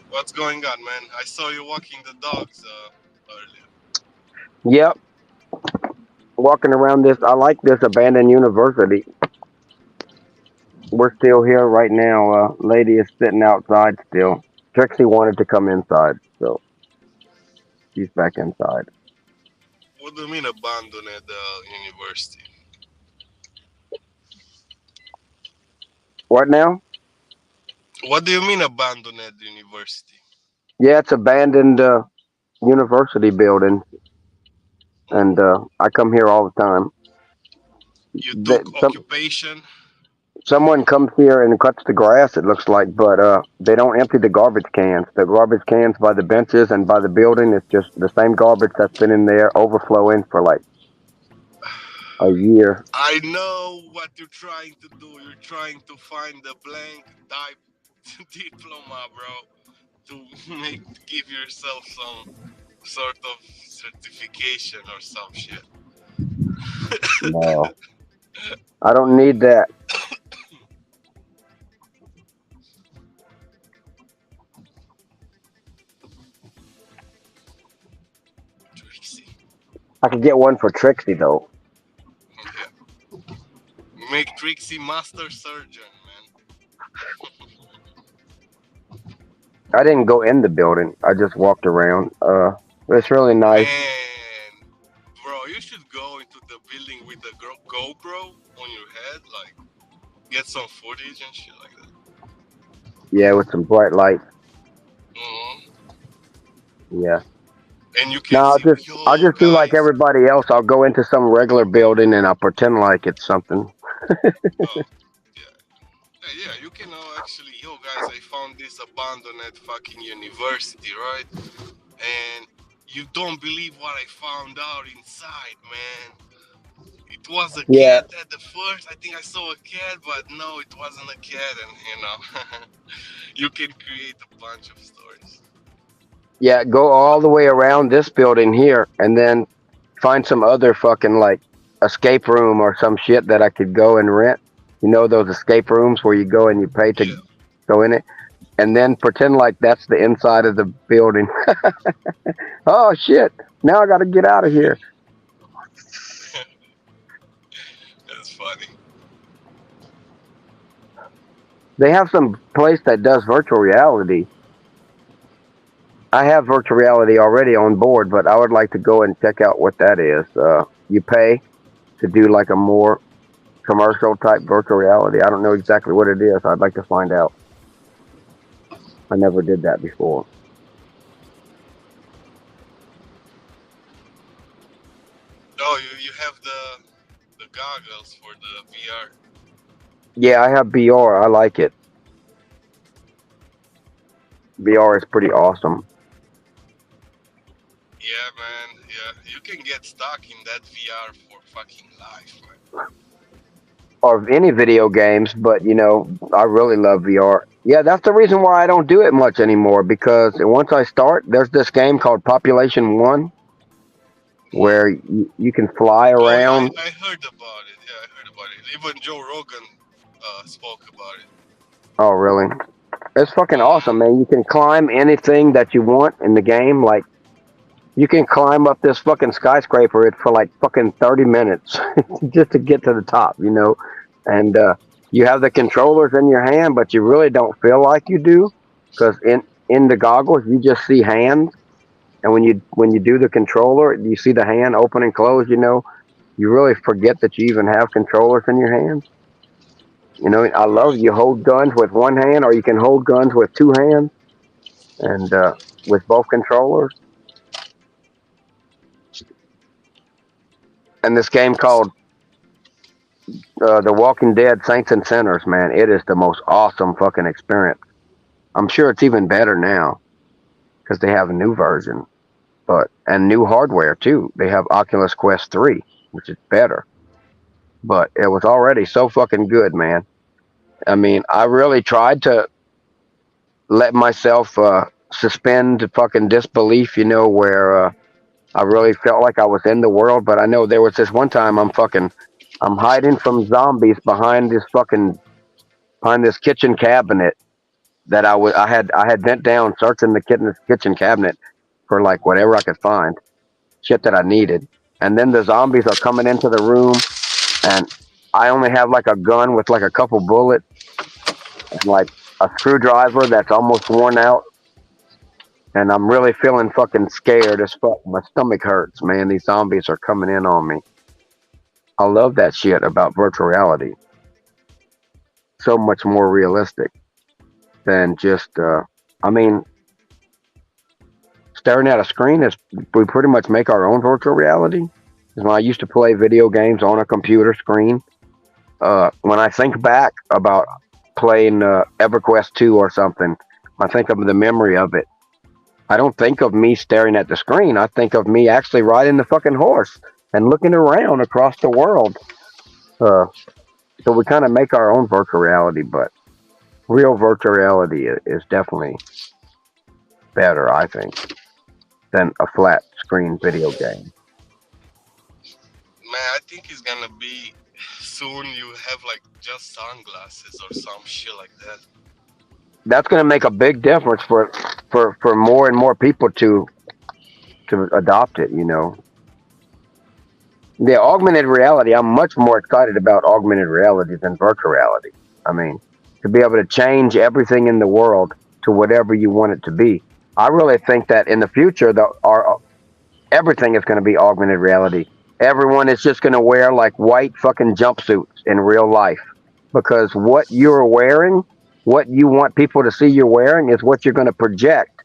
What's going on, man? I saw you walking the dogs earlier. Yep, walking around this. I like this abandoned university. We're still here right now. Lady is sitting outside still. Trixie wanted to come inside, so she's back inside. What do you mean abandoned university? What now? What do you mean abandoned university? Yeah, it's abandoned university building, and I come here all the time. You That took some occupation? someone comes here and cuts the grass. It looks like, but they don't empty the garbage cans. The garbage cans by the benches and by the building. It's just the same garbage that's been in there overflowing for like a year. I know what you're trying to do. You're trying to find the blank diploma, bro, to give yourself some sort of certification or some shit. No, I don't need that. Trixie. I could get one for Trixie though. Yeah. Make Trixie master surgeon, man. I didn't go in the building. I just walked around. It's really nice. Man, bro, you should go into the building with the GoPro on your head, like get some footage and shit like that. Yeah, with some bright lights. hmm Yeah. And you No, can see, I'll yo, just do like guys. everybody else. I'll go into some regular building and I'll pretend like it's something. Oh, yeah. Yeah, you can actually, yo, guys, I found this abandoned fucking university, right? And you don't believe what I found out inside, man. It was a Yeah. cat at the first. I think I saw a cat, but no, it wasn't a cat. And you can create a bunch of stories. Yeah, go all the way around this building here and then find some other fucking like escape room or some shit that I could go and rent. You know those escape rooms where you go and you pay to Yeah, go in it? And then pretend like that's the inside of the building. Oh shit! Now I got to get out of here. that's funny. They have some place that does virtual reality. I have virtual reality already on board, but I would like to go and check out what that is. You pay to do like a more commercial type virtual reality. I don't know exactly what it is. I'd like to find out. I never did that before. Oh, you have the goggles for the VR. Yeah, I have VR. I like it. VR is pretty awesome. Yeah, man. Yeah, you can get stuck in that VR for fucking life, man. Or any video games, but you know, I really love VR. Yeah, that's the reason why I don't do it much anymore because once I start, there's this game called Population One hmm where you can fly Oh, yeah, I, around. I heard about it. Yeah, I heard about it. Even Joe Rogan spoke about it. Oh, really? It's fucking awesome, hmm man. You can climb anything that you want in the game. Like, you can climb up this fucking skyscraper for like fucking 30 minutes just to get to the top, you know? And you have the controllers in your hand, but you really don't feel like you do because in the goggles, you just see hands. And when you do the controller, you see the hand open and close, you know? You really forget that you even have controllers in your hands. You know, I love Right. you hold guns with one hand, or you can hold guns with two hands, and with both controllers. And this game called The Walking Dead: Saints and Sinners, man, it is the most awesome fucking experience. I'm sure it's even better now because they have a new version, but and new hardware too. They have Oculus Quest 3, which is better, but it was already so fucking good, man. I mean, I really tried to let myself suspend fucking disbelief, you know, where I really felt like I was in the world. But I know there was this one time I'm hiding from zombies behind this fucking behind this kitchen cabinet that I had bent down searching the kitchen cabinet for like whatever I could find, shit that I needed. And then the zombies are coming into the room, and I only have like a gun with like a couple bullets and like a screwdriver that's almost worn out, and I'm really feeling fucking scared as fuck. My stomach hurts, man. These zombies are coming in on me. I love that shit about virtual reality. So much more realistic than just. I mean, staring at a screen is we pretty much make our own virtual reality. 'Cause when I used to play video games on a computer screen, when I think back about playing EverQuest 2 or something, I think of the memory of it. I don't think of me staring at the screen. I think of me actually riding the fucking horse and looking around across the world. Uh, so we kind of make our own virtual reality, but real virtual reality is definitely better, I think, than a flat screen video game. Man, I think it's gonna be soon. You have like just sunglasses or some shit like that. That's going to make a big difference for more and more people to adopt it. You know, the augmented reality. I'm much more excited about augmented reality than virtual reality. I mean, to be able to change everything in the world to whatever you want it to be. I really think that in the future, our everything is going to be augmented reality. Everyone is just going to wear like white fucking jumpsuits in real life because what you're wearing, what you want people to see you're wearing, is what you're going to project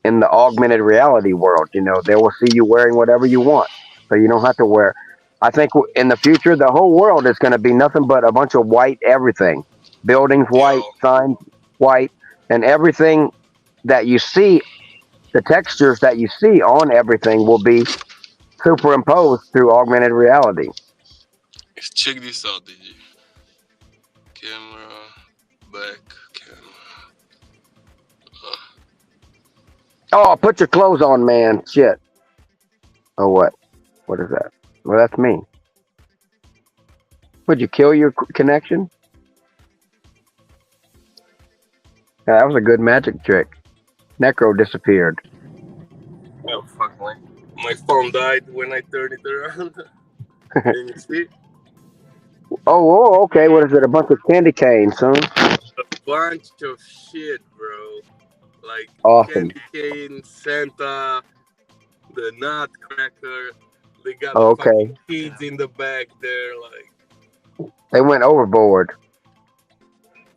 in the augmented reality world. You know, they will see you wearing whatever you want, so you don't have to wear. I think in the future, the whole world is going to be nothing but a bunch of white everything, buildings white, Yo, signs white, and everything that you see, the textures that you see on everything will be superimposed through augmented reality. check this out, DJ. Camera, back, camera. Oh, put your clothes on, man. Shit. Oh, what? What is that? Well, that's me. Would you kill your connection? Yeah, that was a good magic trick. Necro disappeared. Oh fuck, my phone died when I turned it around. Can you see? Oh, okay. What is it? A bunch of candy canes, huh? A bunch of shit, bro. Like Awesome. candy cane, Santa, the Nutcracker. They got Oh, fucking okay. kids in the back there, like They went overboard.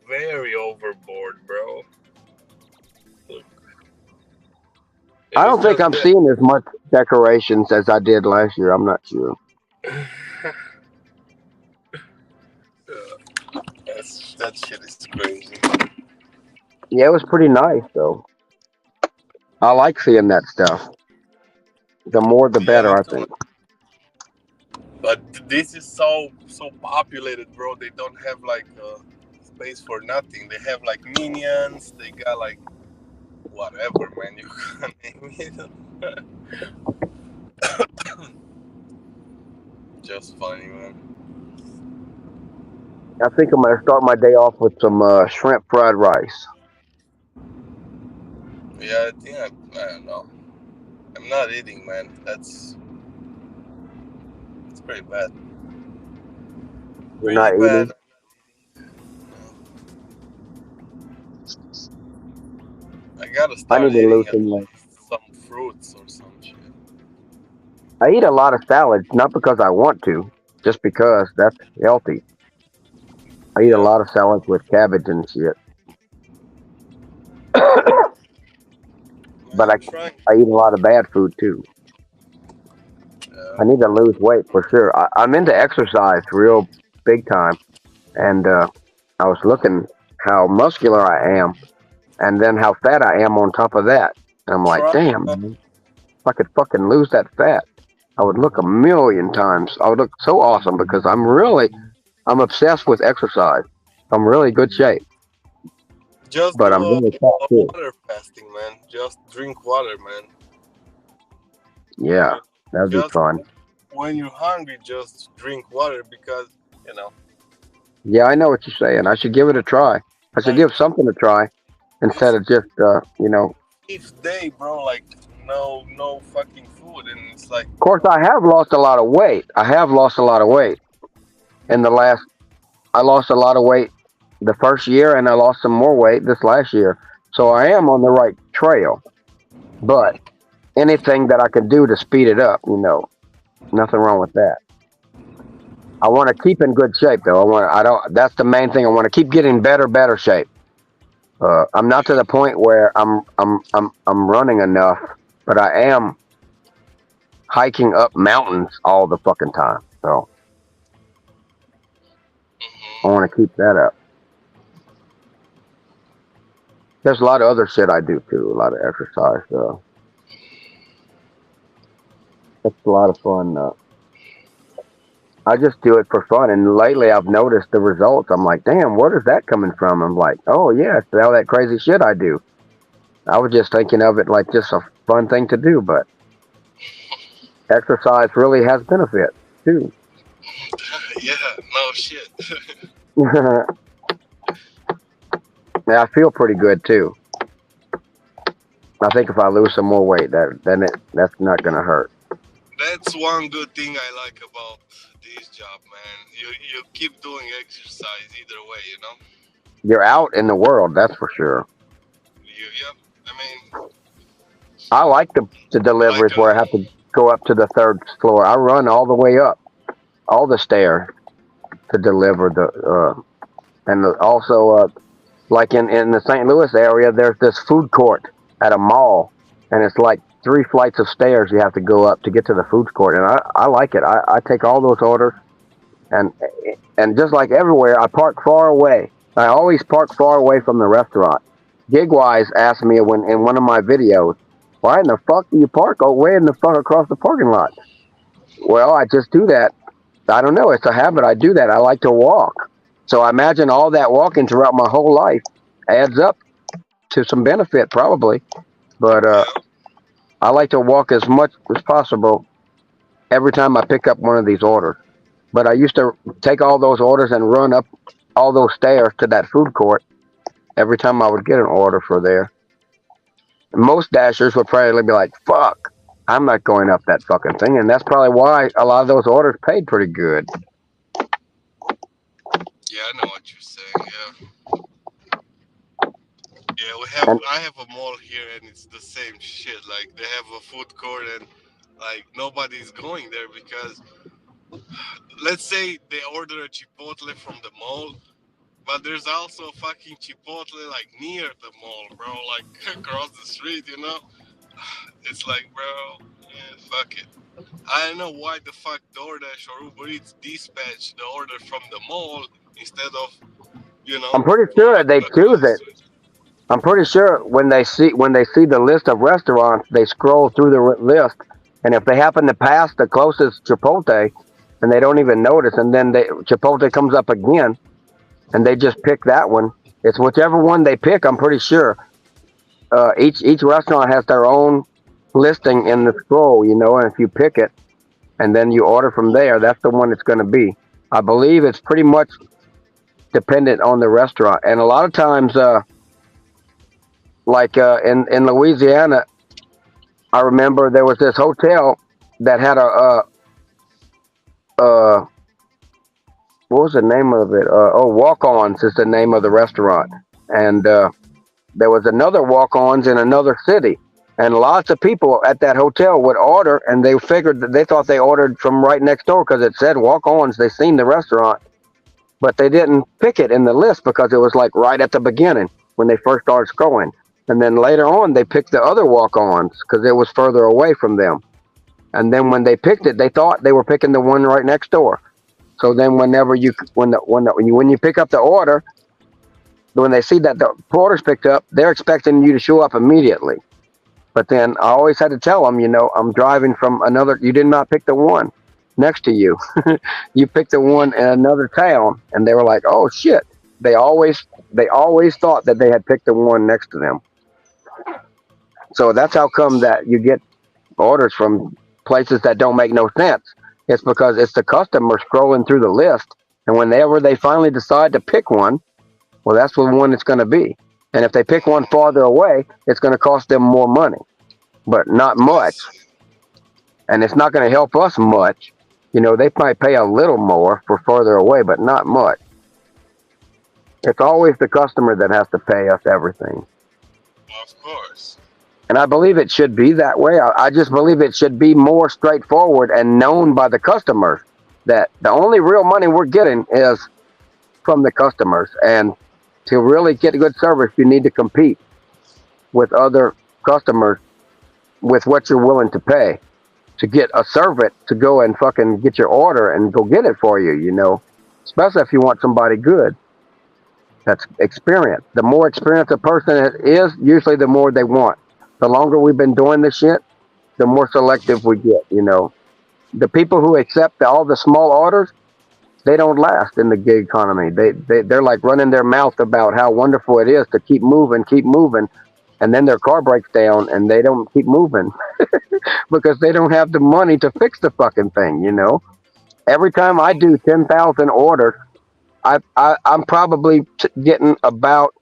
very overboard, bro. Look, I and it's don't think just I'm seeing as much decorations as I did last year. I'm not sure. that. That shit is crazy. Yeah, it was pretty nice though. I like seeing that stuff. The more, the Yeah, me better, I too. think. But this is so populated, bro. They don't have like space for nothing. They have like minions. They got like whatever, man. You can name it. Just funny, man. I think I'm gonna start my day off with some shrimp fried rice. Yeah, I think I don't know. I'm not eating, man. That's pretty bad. You're Pretty not bad. eating. I gotta I start need to lose eating at some weight. least some fruits or some shit. I eat a lot of salads, not because I want to, just because that's healthy. I eat a Yeah, lot of salads with cabbage and shit. man, But I'm trying. I eat a lot of bad food too. Yeah, I need to lose weight for sure. I'm into exercise real big time, and I was looking how muscular I am, and then how fat I am on top of that. And I'm like, try. damn, man, if I could fucking lose that fat, I would look a million times. I would look so awesome because I'm obsessed with exercise. I'm really good shape, Just but do I'm really fat a too. water fasting, man. Just drink water, man. Yeah, You that'd be just fun. when you're hungry, just drink water because you know. Yeah, I know what you're saying. I should give it a try. I should Like give something a try instead it's of just, each day, bro. Like no fucking food, and it's like Of course, I have lost a lot of weight. I have lost a lot of weight in the last. I lost a lot of weight the first year, and I lost some more weight this last year. So I am on the right trail. But anything that I can do to speed it up, nothing wrong with that. I want to keep in good shape, though. I want. I don't. That's the main thing. I want to keep getting better shape. I'm not to yeah. the point where I'm running enough, but I am hiking up mountains all the fucking time. So I Hmm. want to keep that up. There's a lot of other shit I do too. A lot of exercise. It's a lot of fun. I just do it for fun, and lately I've noticed the results. I'm like, damn, where is that coming from? I'm like, oh yeah, it's all that crazy shit I do. I was just thinking of it like just a fun thing to do, but exercise really has benefits too. Yeah, no shit. Yeah, I feel pretty good too. I think if I lose some more weight, that's not gonna hurt. That's one good thing I like about this job, man. You keep doing exercise either way, you know. You're out in the world, that's for sure. Yeah. I mean, I like the like deliveries where I have to go up to the third floor. I run all the way up, all the stairs to deliver also like in the St. Louis area, there's this food court at a mall, and it's like 3 flights of stairs you have to go up to get to the food court, and I like it. I take all those orders, and and just like everywhere, I park far away. I always park far away from the restaurant. Gigwise asked me when in one of my videos, "Why in the fuck do you park way in the fuck across the parking lot?" Well, I just do that. I don't know. It's a habit. I do that. I like to walk. So I imagine all that walking throughout my whole life adds up to some benefit, probably. But yeah. I like to walk as much as possible every time I pick up one of these orders. But I used to take all those orders and run up all those stairs to that food court every time I would get an order for there. Most dashers would probably be like, fuck, I'm not going up that fucking thing. And that's probably why a lot of those orders paid pretty good. Yeah, I know what you're saying. Yeah. Yeah, we have. And I have a mall here, and it's the same shit. Like they have a food court, and like nobody's going there because let's say they order a chipotle from the mall, but there's also a fucking chipotle like near the mall, bro. Like across the street, you know. It's like, bro, yeah, fuck it. I don't know why the fuck DoorDash or Uber Eats dispatch the order from the mall instead of, I'm pretty from sure they across choose the it. street. I'm pretty sure when they see the list of restaurants, they scroll through the list, and if they happen to pass the closest Chipotle, and they don't even notice, and then Chipotle comes up again, and they just pick that one. It's whichever one they pick. I'm pretty sure. Each restaurant has their own listing in the scroll, and if you pick it and then you order from there, that's the one it's going to be. I believe it's pretty much dependent on the restaurant, and a lot of times, like in Louisiana, I remember there was this hotel that had a what was the name of it? Walk-ons is the name of the restaurant, and there was another walk-ons in another city, and lots of people at that hotel would order, and they figured that they thought they ordered from right next door because it said walk-ons. They seen the restaurant, but they didn't pick it in the list because it was like right at the beginning when they first started scrolling. And then later on, they picked the other walk-ons because it was further away from them. And then when they picked it, they thought they were picking the one right next door. So then, whenever you when you pick up the order, when they see that the order's picked up, they're expecting you to show up immediately. But then I always had to tell them, I'm driving from another. You did not pick the one next to you. You picked the one in another town, and they were like, "Oh shit!" They always thought that they had picked the one next to them. So that's how come that you get orders from places that don't make no sense. It's because it's the customer scrolling through the list, And whenever they finally decide to pick one, well, that's the one it's going to be. And if they pick one farther away, it's going to cost them more money, but not I much. see. And it's not going to help us much. They might pay a little more for further away, but not much. It's always the customer that has to pay us everything. Of course. And I believe it should be that way. I just believe it should be more straightforward and known by the customers that the only real money we're getting is from the customers. And to really get a good service, you need to compete with other customers with what you're willing to pay to get a servant to go and fucking get your order and go get it for you. Especially if you want somebody good that's experienced. The more experienced a person is, usually the more they want. The longer we've been doing this shit, the more selective we get. The people who accept all the small orders, they don't last in the gig economy. They're like running their mouth about how wonderful it is to keep moving, and then their car breaks down and they don't keep moving because they don't have the money to fix the fucking thing. Every time I do 10,000 orders, I'm probably getting about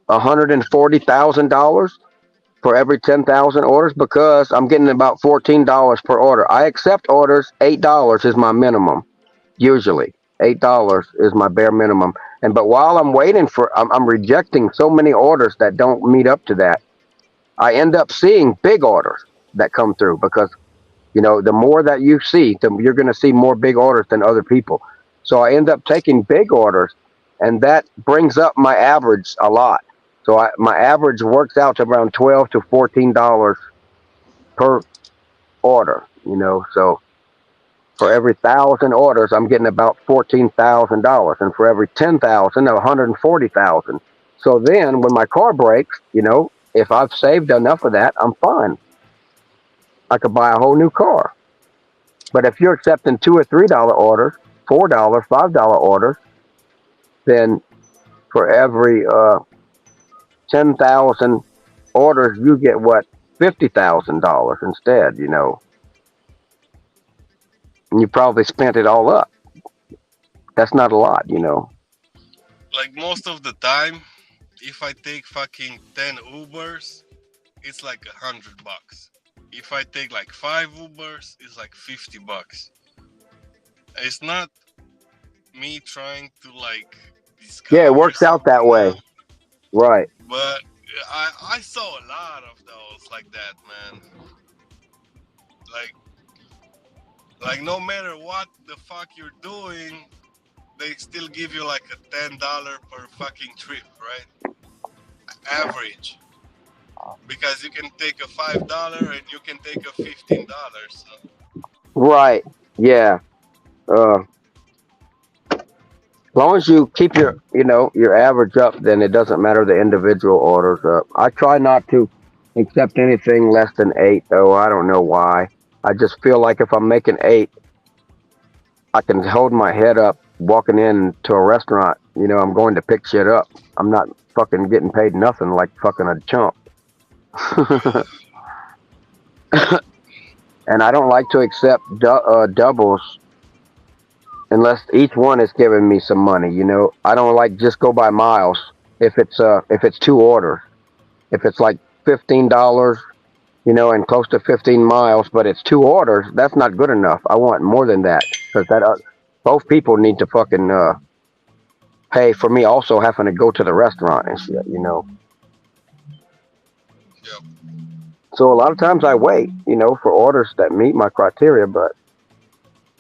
$140,000 for every 10,000 orders because I'm getting about $14 per order. I accept orders. $8 is my minimum. Usually, $8 is my bare minimum. But while I'm waiting I'm rejecting so many orders that don't meet up to that. I end up seeing big orders that come through because the more that you see, you're going to see more big orders than other people. So I end up taking big orders, and that brings up my average a lot. So my average works out to around $12 to $14 per order. So for Yeah. every 1,000 orders, I'm getting about $14,000, and for every 10,000, 140,000. So then, when my car breaks, if I've saved enough of that, I'm fine. I could buy a whole new car. But if you're accepting $2 or $3 orders, $4, $5 orders, then for every 10,000 orders, you get what, $50,000 instead. And you probably spent it all up. That's not a lot. Like most of the time, if I take fucking 10 Ubers, it's like $100. If I take like 5 Ubers, it's like $50. It's not me trying to like Yeah, it discover works out that something way. now, Right. but I saw a lot of those like that, man. Like no matter what the fuck you're doing, they still give you like a $10 per fucking trip, right? Average. Because you can take a $5 and you can take a $15. So Right. Yeah. As long as you keep your average up, then it doesn't matter the individual orders up. I try not to accept anything less than eight, though. I don't know why. I just feel like if I'm making eight, I can hold my head up walking into a restaurant. I'm going to pick shit up. I'm not fucking getting paid nothing like fucking a chump. And I don't like to accept doubles unless each one is giving me some money. I don't like just go by miles. If it's two orders, if it's like $15, and close to 15 miles, but it's two orders, that's not good enough. I want more than that because that both people need to fucking pay for me also having to go to the restaurant and shit. yeah, So a lot of times I wait, for orders that meet my criteria, but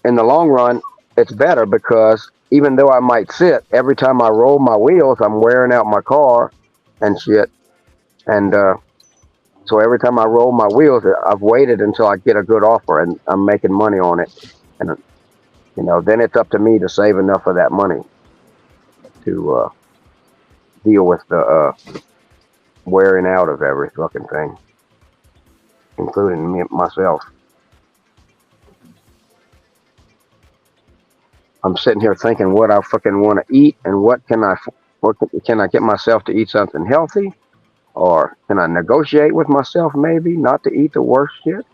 in the long run, it's better because even though I might sit, every time I roll my wheels, I'm wearing out my car and shit. And so every time I roll my wheels, I've waited until I get a good offer and I'm making money on it. And then it's up to me to save enough of that money to deal with the wearing out of every fucking thing, including me myself. I'm sitting here thinking what I fucking want to eat and what can I get myself to eat something healthy, or can I negotiate with myself maybe not to eat the worst shit?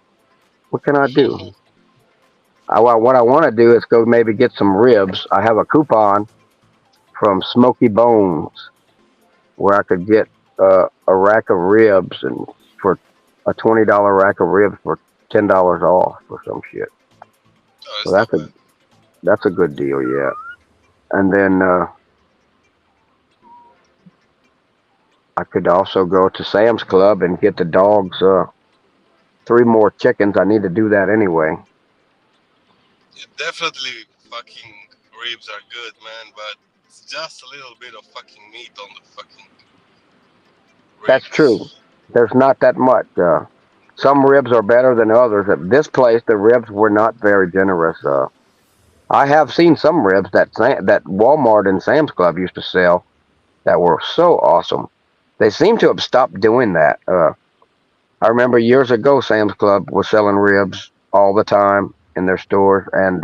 What can I do? what I want to do is go maybe get some ribs. I have a coupon from Smoky Bones where I could get a rack of ribs and for a $20 rack of ribs for $10 off or some shit. Oh, So it's not bad. that's a good deal, yeah. And then I could also go to Sam's Club and get the dogs three more chickens. I need to do that anyway. Yeah, definitely fucking ribs are good, man, but it's just a little bit of fucking meat on the fucking That's true. ribs. There's not that much. Some ribs are better than others. At this place, the ribs were not very generous. I have seen some ribs that Walmart and Sam's Club used to sell that were so awesome. They seem to have stopped doing that. I remember years ago, Sam's Club was selling ribs all the time in their stores, and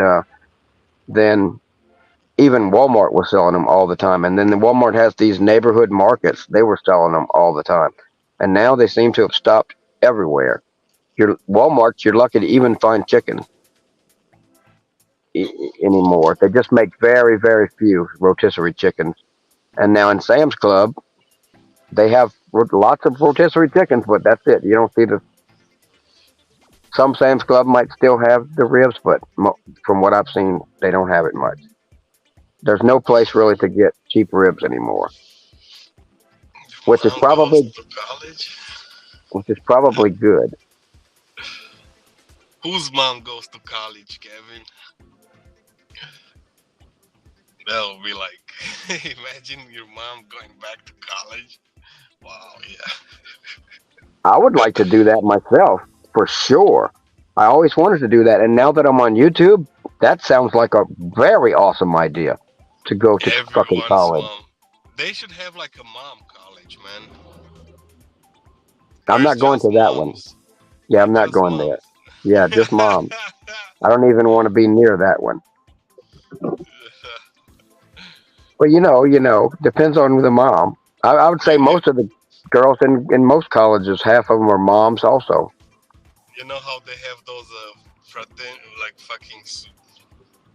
then even Walmart was selling them all the time. And then the Walmart has these neighborhood markets; they were selling them all the time. And now they seem to have stopped everywhere. Your Walmart, you're lucky to even find chicken anymore. They just make very, very few rotisserie chickens. And now in Sam's Club, they have lots of rotisserie chickens, but that's it. You don't see the some Sam's Club might still have the ribs, but from what I've seen, they don't have it much. There's no place really to get cheap ribs anymore, which is Mom goes probably to college. which is probably good. Whose mom goes to college, Kevin? They'll be like, imagine your mom going back to college. Wow, I would like to do that myself for sure. I always wanted to do that, and now that I'm on YouTube, that sounds like a very awesome idea to go to yeah. fucking Everyone's college. mom. They should have like a mom college, man. I'm Where it's not going just to that one. moms. Yeah, I'm not Just going there. moms. Yeah, just moms. I don't even want to be near that one. But depends on the mom. I would say you, you, most of the girls in most colleges, half of them are moms also. you know how they have those like fucking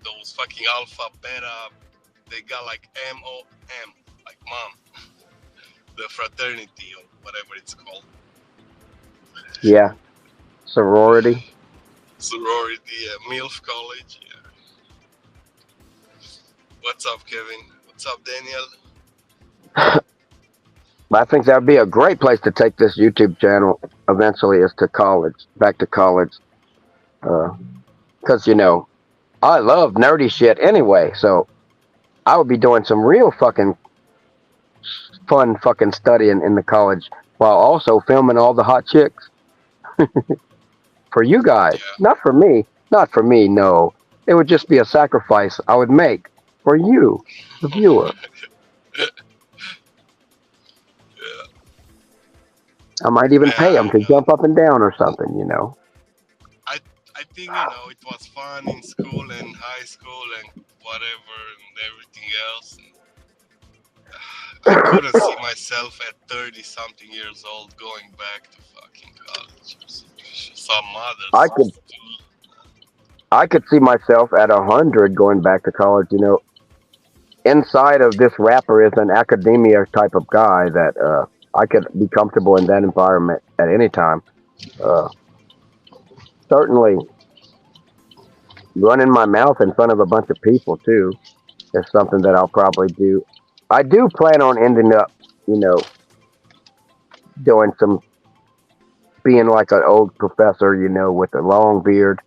those fucking alpha beta. They got like MOM, like mom, the fraternity or whatever it's called, Yeah, sorority. sorority, MILF college. Yeah. What's up, Kevin? What's up, Daniel? I think that would be a great place to take this YouTube channel eventually is to college, back to college. Because, I love nerdy shit anyway. So I would be doing some real fucking fun fucking studying in the college while also filming all the hot chicks for you guys. Yeah. Not for me. Not for me, no. It would just be a sacrifice I would make for you, the viewer. Yeah. I might even Man, pay them to jump up and down or something. I I think it was fun in school and high school and whatever and everything else. And I couldn't see myself at 30 something years old going back to fucking college. Some I others could do. I could see myself at 100 going back to college. Inside of this rapper is an academia type of guy that I could be comfortable in that environment at any time. Uh, Certainly, running my mouth in front of a bunch of people too is something that I'll probably do. I do plan on ending up, you know, doing some being like an old professor, with a long beard,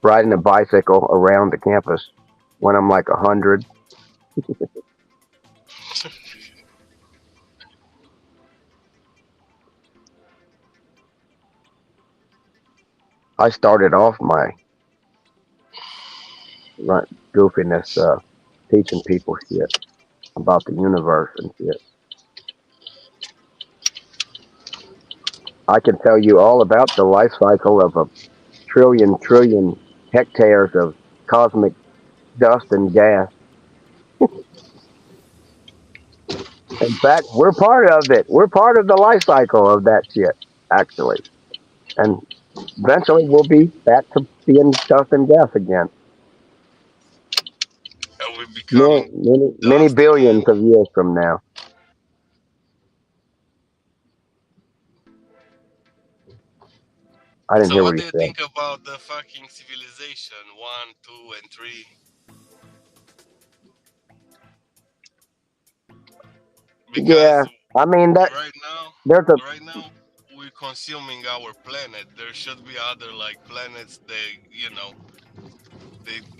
riding a bicycle around the campus when I'm like 100. I started off my goofiness teaching people shit about the universe and shit. I can tell you all about the life cycle of a trillion hectares of cosmic dust and gas. In fact, we're part of it. We're part of the life cycle of that shit, actually. And Eventually, we'll be back to being dust and gas again. And we're Many, becoming many dust again. billions of years from now. I didn't So hear what what he do you said. think about the fucking civilization one, two, and three? Yeah, Because I mean that right now, there's a right now we're consuming our planet. There should be other like planets. They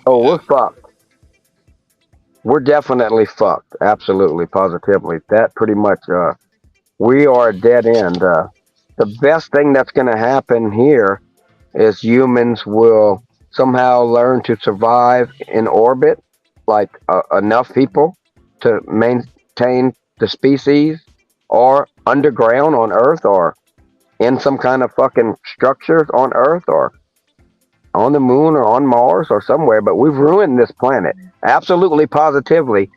oh, yeah. we're fucked. We're definitely fucked. Absolutely, positively. That pretty much. We are a dead end. The best thing that's going to happen here is humans will somehow learn to survive in orbit, like enough people to maintain the species, or underground on Earth, or in some kind of fucking structures on Earth, or on the moon, or on Mars, or somewhere. But we've ruined this planet. Absolutely, positively,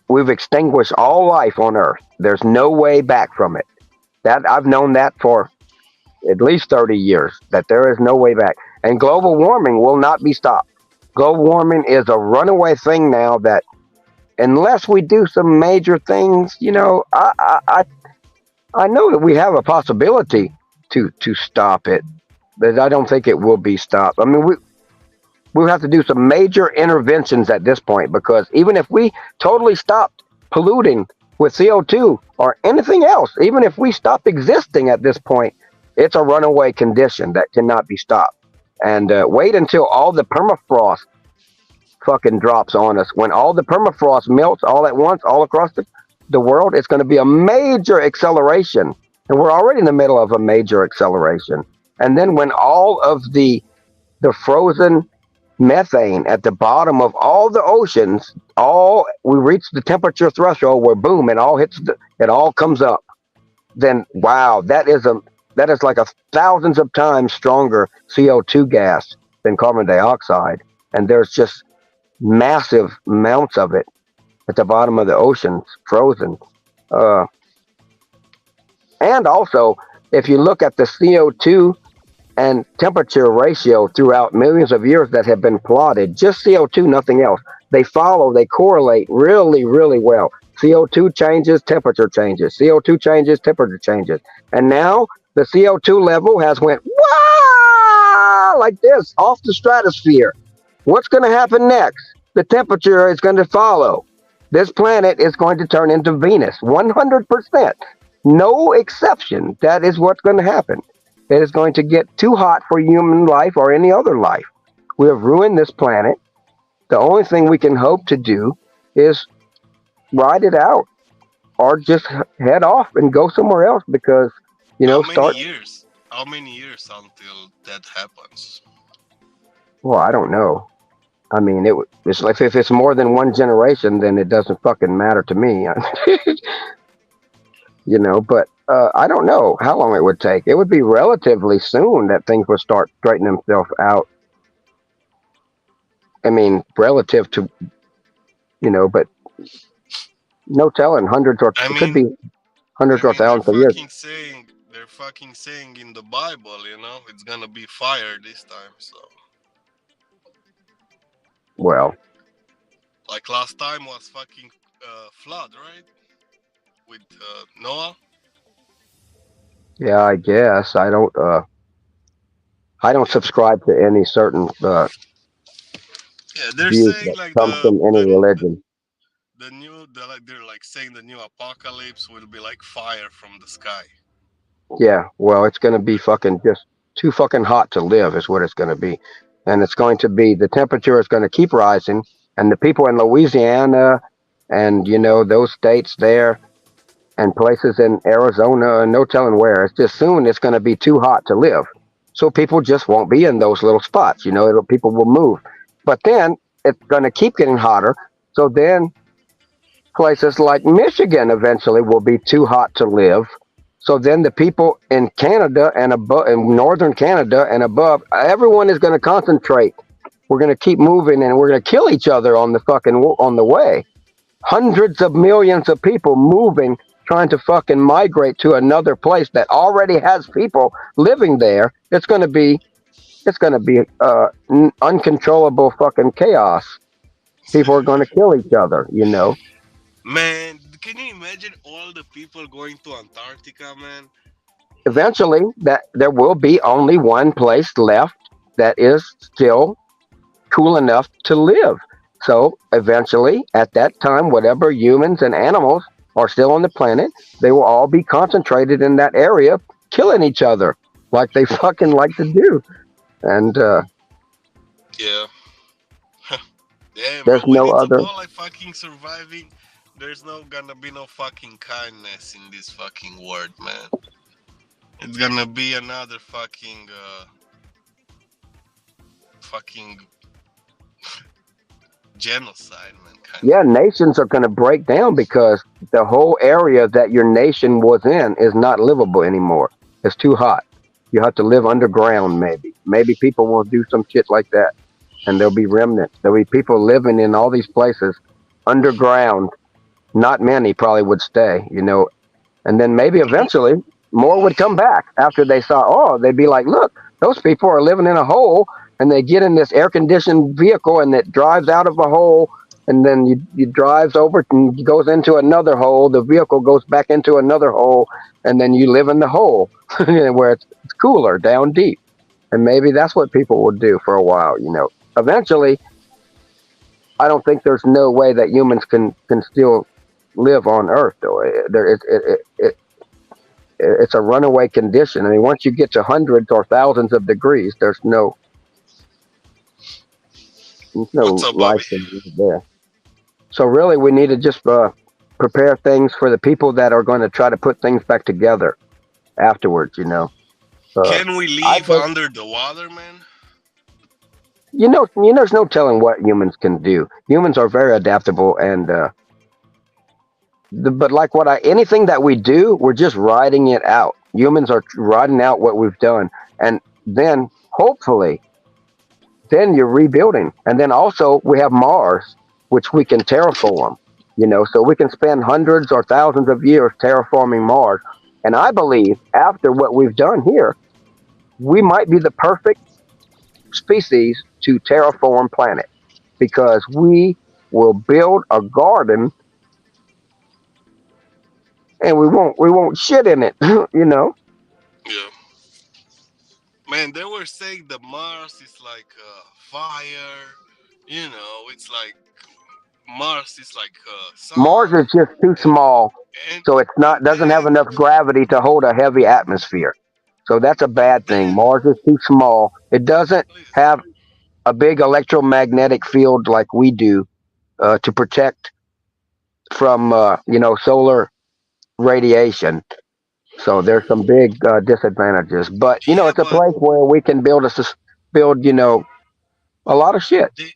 we've extinguished all life on Earth. There's no way back from it. That I've known that for at least 30 years, that there is no way back. And global warming will not be stopped. Global warming is a runaway thing now that unless we do some major things, I know that we have a possibility to stop it, but I don't think it will be stopped. I mean, we'll have to do some major interventions at this point because even if we totally stopped polluting with CO2 or anything else, even if we stopped existing at this point, it's a runaway condition that cannot be stopped. And wait until all the permafrost fucking drops on us. When all the permafrost melts all at once, all across the world, it's going to be a major acceleration. And we're already in the middle of a major acceleration. And then when all of the frozen methane at the bottom of all the oceans, all we reach the temperature threshold where boom, it all comes up. Then wow, that is like a thousands of times stronger CO2 gas than carbon dioxide, and there's just massive amounts of it at the bottom of the oceans, frozen. Uh, and also, if you look at the CO2 and temperature ratio throughout millions of years that have been plotted, just CO2, nothing else. They correlate really, really well. CO2 changes, temperature changes. CO2 changes, temperature changes. And now the CO2 level has went wah, like this off the stratosphere. What's going to happen next? The temperature is going to follow. This planet is going to turn into Venus, 100%. No exception. That is what's going to happen. It is going to get too hot for human life or any other life. We have ruined this planet. The only thing we can hope to do is ride it out or just head off and go somewhere else because, How many start. years? How many years until that happens? Well, I don't know. I mean, it's like if it's more than one generation, then it doesn't fucking matter to me. But I don't know how long it would take. It would be relatively soon that things would start straightening themselves out. I mean, relative to, but no telling, hundreds or I it could mean, be hundreds or thousands of years. they're fucking saying in the Bible, it's gonna be fire this time. So, Well, like last time was fucking flood, right? With Noah. yeah, I guess I don't subscribe to any certain Yeah, they're views saying that like come from any religion. they're like saying the new apocalypse will be like fire from the sky. Yeah, well, it's going to be fucking just too fucking hot to live, is what it's going to be. And it's going to be, the temperature is going to keep rising. And the people in Louisiana and, those states there and places in Arizona and no telling where, it's just soon it's going to be too hot to live. So people just won't be in those little spots. People will move. But then it's going to keep getting hotter. So then places like Michigan eventually will be too hot to live. So then the people in Canada and above, in northern Canada and above, everyone is going to concentrate. We're going to keep moving and we're going to kill each other on the way. Hundreds of millions of people moving trying to fucking migrate to another place that already has people living there, it's gonna be uncontrollable fucking chaos. People are gonna kill each other, you know. Man, can you imagine all the people going to Antarctica, man? Eventually, that there will be only one place left that is still cool enough to live. So eventually, at that time, whatever humans and animals are still on the planet, they will all be concentrated in that area, killing each other like they fucking like to do. And Yeah. Damn, there's bro, when no it's other. about like fucking surviving, there's no gonna be no fucking kindness in this fucking world, man. It's gonna be another fucking genocide, man, kind Yeah, of. nations are going to break down because the whole area that your nation was in is not livable anymore. It's too hot. You have to live underground, maybe. Maybe people will do some shit like that, and there'll be remnants. There'll be people living in all these places underground. Not many probably would stay, you know, and then maybe eventually more would come back after they saw, oh, they'd be like, look, those people are living in a hole, and they get in this air conditioned vehicle and it drives out of a hole, and then you drives over and goes into another hole. The vehicle goes back into another hole, and then you live in the hole where it's cooler down deep. And maybe that's what people will do for a while, you know. Eventually, I don't think there's no way that humans can still live on Earth, though. It's a runaway condition. I mean, once you get to hundreds or thousands of degrees, there's What's no up, life Bobby? there. So really, we need to just prepare things for the people that are going to try to put things back together afterwards. You know, uh, Can we I live think under the water, man? there's no telling what humans can do. Humans are very adaptable, and but like anything that we do, we're just riding it out. Humans are riding out what we've done, and then hopefully then you're rebuilding. And then also we have Mars, which we can terraform. You know, so we can spend hundreds or thousands of years terraforming Mars. And I believe after what we've done here, we might be the perfect species to terraform planet because we will build a garden and we won't shit in it. You know, Yeah. Man, they were saying the Mars is like fire. You know, it's like Mars is like Mars sun, is just too and small, and so it's and not doesn't have then enough gravity to hold a heavy atmosphere. So that's a and bad thing. then Mars is too small. It doesn't please, have a big electromagnetic field like we do to protect from solar radiation. So there's some big disadvantages. But yeah, it's a but place where we can build a lot of shit. they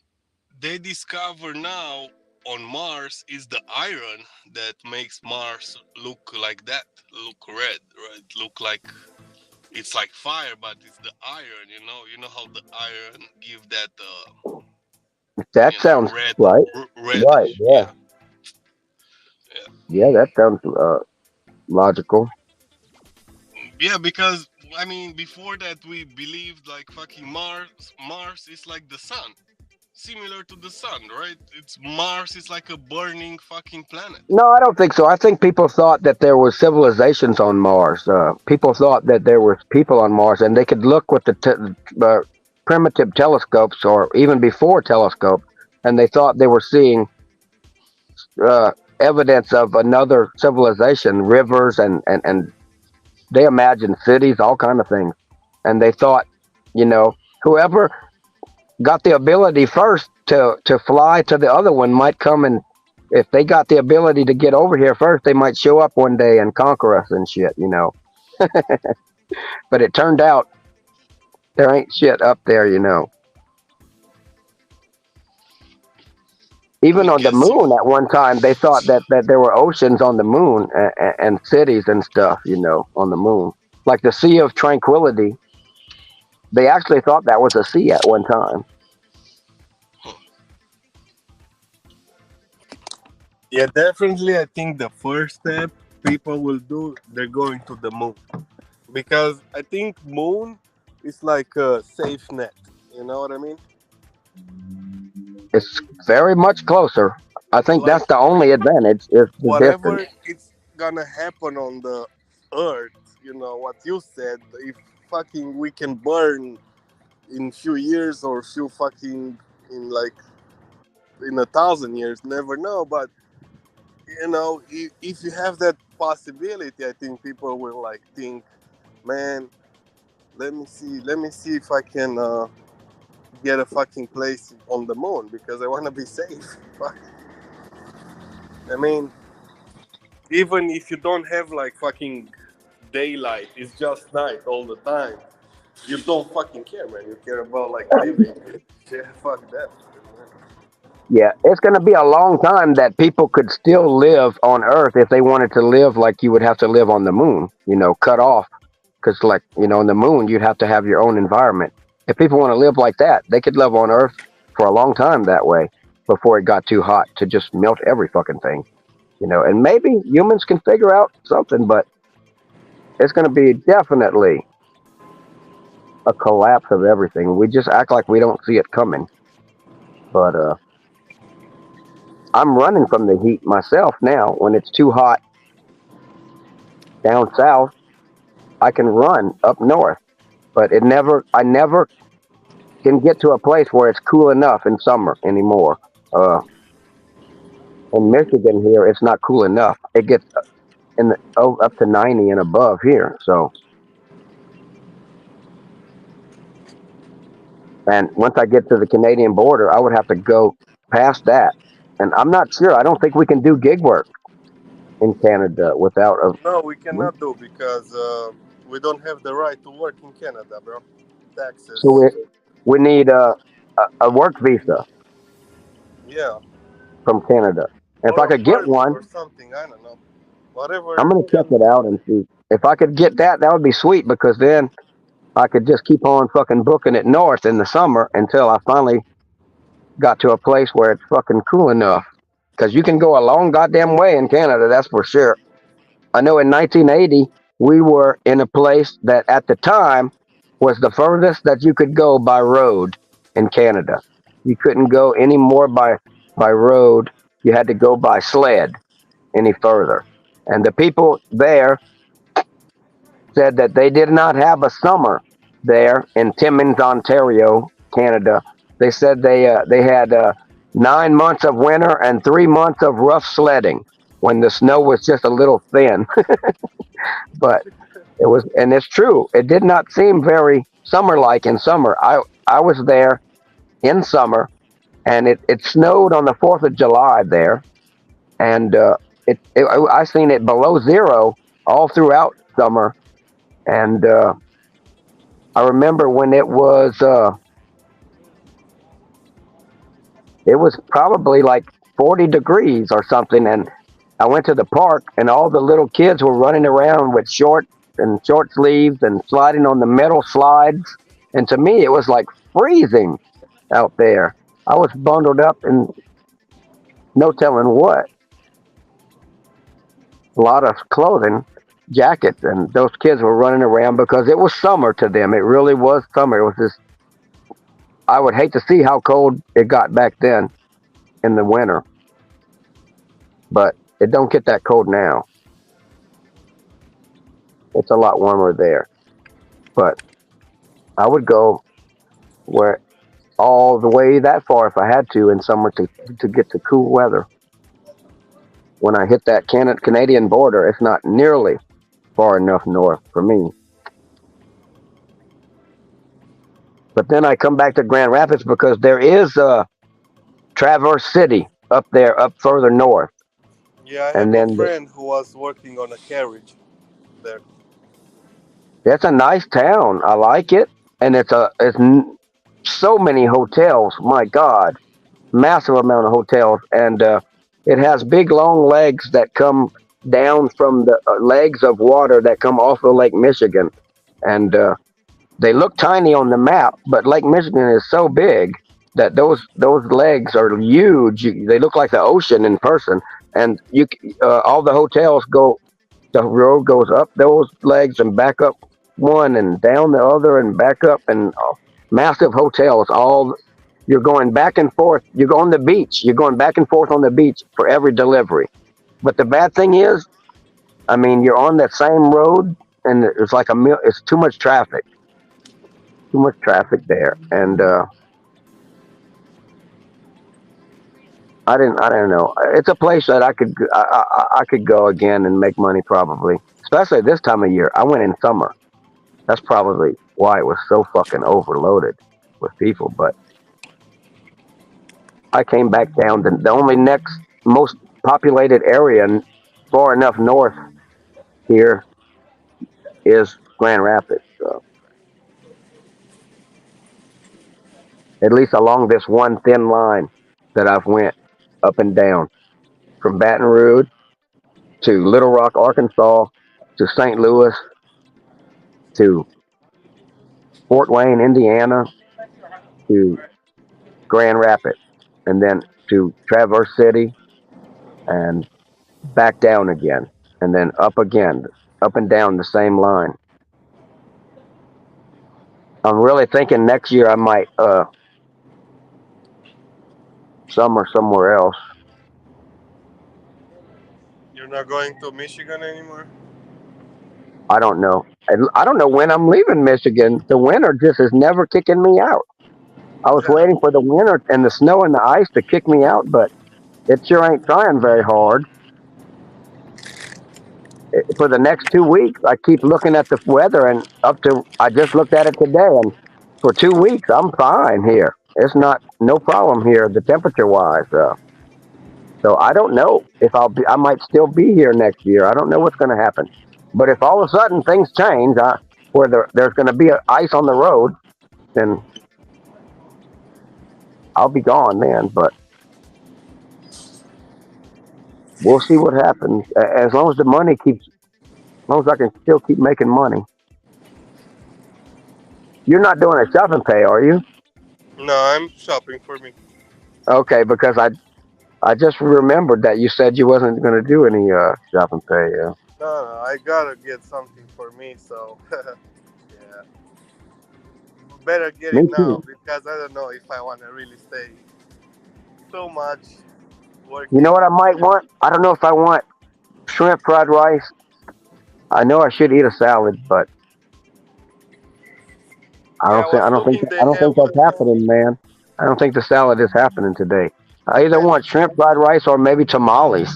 they discover now on Mars is the iron that makes Mars look like that, look red, right? Look like it's like fire, but it's the iron. You know how the iron give that That sounds red, right. Right. reddish. Yeah. Yeah, yeah, Yeah. That sounds logical. yeah. Because I mean, before that we believed like fucking Mars is like the sun, similar to the sun, right? It's Mars is like a burning fucking planet. No, I don't think so. I think people thought that there was civilizations on Mars. People thought that there was people on Mars, and they could look with the primitive telescopes, or even before telescopes, and they thought they were seeing uh, evidence of another civilization, rivers, and they imagined cities, all kind of things, and they thought, whoever got the ability first to fly to the other one might come and if they got the ability to get over here first, they might show up one day and conquer us and shit. But it turned out there ain't shit up there. Even I on the guess so. moon at one time, they thought that there were oceans on the moon and cities and stuff, on the moon. Like the Sea of Tranquility, they actually thought that was a sea at one time. Huh. Yeah, definitely. I think the first step people will do, they're going to the moon, because I think moon is like a safe net. You know what I mean? It's very much closer. I think Like that's the only advantage is the distance. whatever it's gonna happen on the earth, what you said, if fucking we can burn in few years or few fucking in like in 1,000 years, never know. But if you have that possibility, I think people will like think, man, let me see if I can get a fucking place on the moon because I want to be safe. Fuck. I mean, even if you don't have like fucking daylight, it's just night all the time. You don't fucking care, man. You care about like living. Yeah, fuck that. Yeah, it's going to be a long time that people could still live on Earth if they wanted to live like you would have to live on the moon, cut off. Because, like, on the moon, you'd have to have your own environment. If people want to live like that, they could live on Earth for a long time that way before it got too hot to just melt every fucking thing, And maybe humans can figure out something, but it's going to be definitely a collapse of everything. We just act like we don't see it coming. But I'm running from the heat myself now. When it's too hot down south, I can run up north. But I never can get to a place where it's cool enough in summer anymore. Uh, in Michigan here, it's not cool enough. It gets up to 90 and above here. So, and once I get to the Canadian border, I would have to go past that. And I'm not sure. I don't think we can do gig work in Canada without a. No, we cannot do because we don't have the right to work in Canada, bro. So Taxes. we need a work visa Yeah, from Canada. And if or I a could get permit one, or something. I don't know. I'm Whatever gonna check can. it out and see if I could get that. That would be sweet because then I could just keep on fucking booking it north in the summer until I finally got to a place where it's fucking cool enough. Because you can go a long goddamn way in Canada, that's for sure. I know in 1980 we were in a place that at the time was the furthest that you could go by road in Canada. You couldn't go any more by road. You had to go by sled any further. And the people there said that they did not have a summer there in Timmins, Ontario, Canada. They said they had 9 months of winter and 3 months of rough sledding when the snow was just a little thin. But it was, and it's true. It did not seem very summer like in summer. I was there in summer, and it snowed on the 4th of July there, and I seen it below zero all throughout summer, and I remember when it was probably like 40 degrees or something, and I went to the park, and all the little kids were running around with shorts and short sleeves and sliding on the metal slides, and to me it was like freezing out there. I was bundled up in no telling what, a lot of clothing, jackets, and those kids were running around because it was summer to them. It really was summer. It was just, I would hate to see how cold it got back then in the winter, but it don't get that cold now. It's a lot warmer there. But I would go where all the way that far if I had to in summer to get to cool weather. When I hit that Canadian border, it's not nearly far enough north for me. But then I come back to Grand Rapids because there is a Traverse City up there, up further north, Yeah, I and have a then friend who was working on a carriage there. that's a nice town. I like it, and it's so many hotels. My God, massive amount of hotels, and it has big long legs that come down from the legs of water that come off of Lake Michigan, and they look tiny on the map, but Lake Michigan is so big that those legs are huge. They look like the ocean in person, and all the hotels go. the road goes up those legs and back up one and down the other and back up and massive hotels. All you're going back and forth. You go on the beach. You're going back and forth on the beach for every delivery. But the bad thing is, I mean, you're on that same road, and it's like it's too much traffic. Too much traffic there, and I don't know. It's a place that I could go again and make money probably, especially this time of year. I went in summer. That's probably why it was so fucking overloaded with people. But I came back down to the only next most populated area far enough north here is Grand Rapids. So at least along this one thin line that I've went up and down from Baton Rouge to Little Rock, Arkansas, to St. Louis, to Fort Wayne, Indiana, to Grand Rapids, and then to Traverse City and back down again, and then up again, up and down the same line. I'm really thinking next year I might summer somewhere else. You're not going to Michigan anymore? I don't know. I don't know when I'm leaving Michigan. The winter just is never kicking me out. I was waiting for the winter and the snow and the ice to kick me out, but it sure ain't trying very hard. For the next 2 weeks, I keep looking at the weather, and up to I just looked at it today, and for 2 weeks I'm fine here. It's not no problem here, the temperature wise. So I don't know if I might still be here next year. I don't know what's going to happen. But if all of a sudden things change, where there's going to be ice on the road, then I'll be gone then. But we'll see what happens. As long as the money keeps, as long as I can still keep making money. You're not doing a shopping pay, are you? No, I'm shopping for me. Okay, because I just remembered that you said you wasn't going to do any shopping pay. No, no, I gotta get something for me, so yeah. Better get Me it now too. because I don't know if I want to really stay so much You know working. what I might want? I don't know if I want shrimp fried rice. I know I should eat a salad, but Yeah, I was looking. I They don't have think that's happening, man. I don't think the salad is happening today. I either man. want shrimp fried rice or maybe tamales.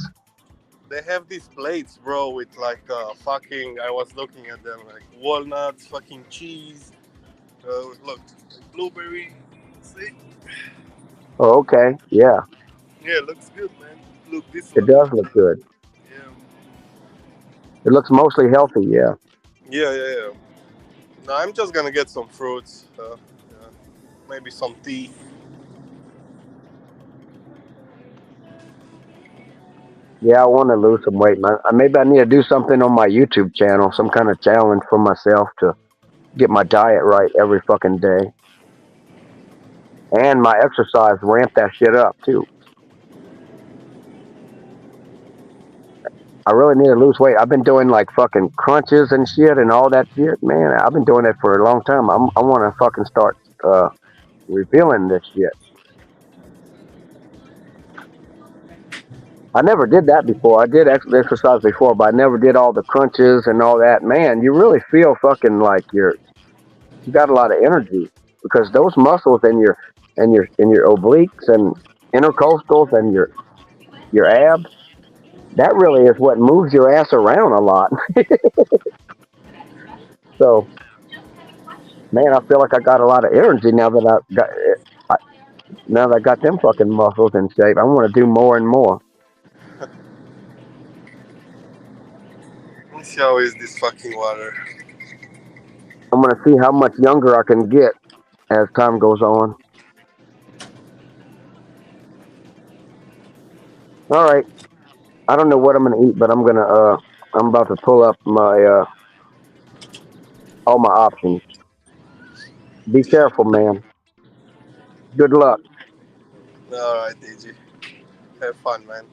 They have these plates, bro, with like fucking. I was looking at them like walnuts, fucking cheese. Look, blueberry. See? Oh, okay, yeah, Yeah, looks good, man. Look, this it one. does look good. Yeah, It looks mostly healthy. Yeah, yeah. No, I'm just gonna get some fruits. Yeah, maybe some tea. yeah. I want to lose some weight, man. Maybe I need to do something on my YouTube channel, some kind of challenge for myself to get my diet right every fucking day, and my exercise ramp that shit up too. I really need to lose weight. I've been doing like fucking crunches and shit and all that shit, man. I've been doing it for a long time. I want to fucking start uh, revealing this shit. I never did that before. I did exercise before, but I never did all the crunches and all that. Man, you really feel fucking like you got a lot of energy because those muscles in your obliques and intercostals and your abs, that really is what moves your ass around a lot. So, man, I feel like I got a lot of energy I, now that I got them fucking muscles in shape. I want to do more and more. Let's see how is this fucking water. I'm gonna see how much younger I can get as time goes on. All right. I don't know what I'm gonna eat, but I'm about to pull up my all my options. Be careful, man. Good luck. All right, DG. Have fun, man.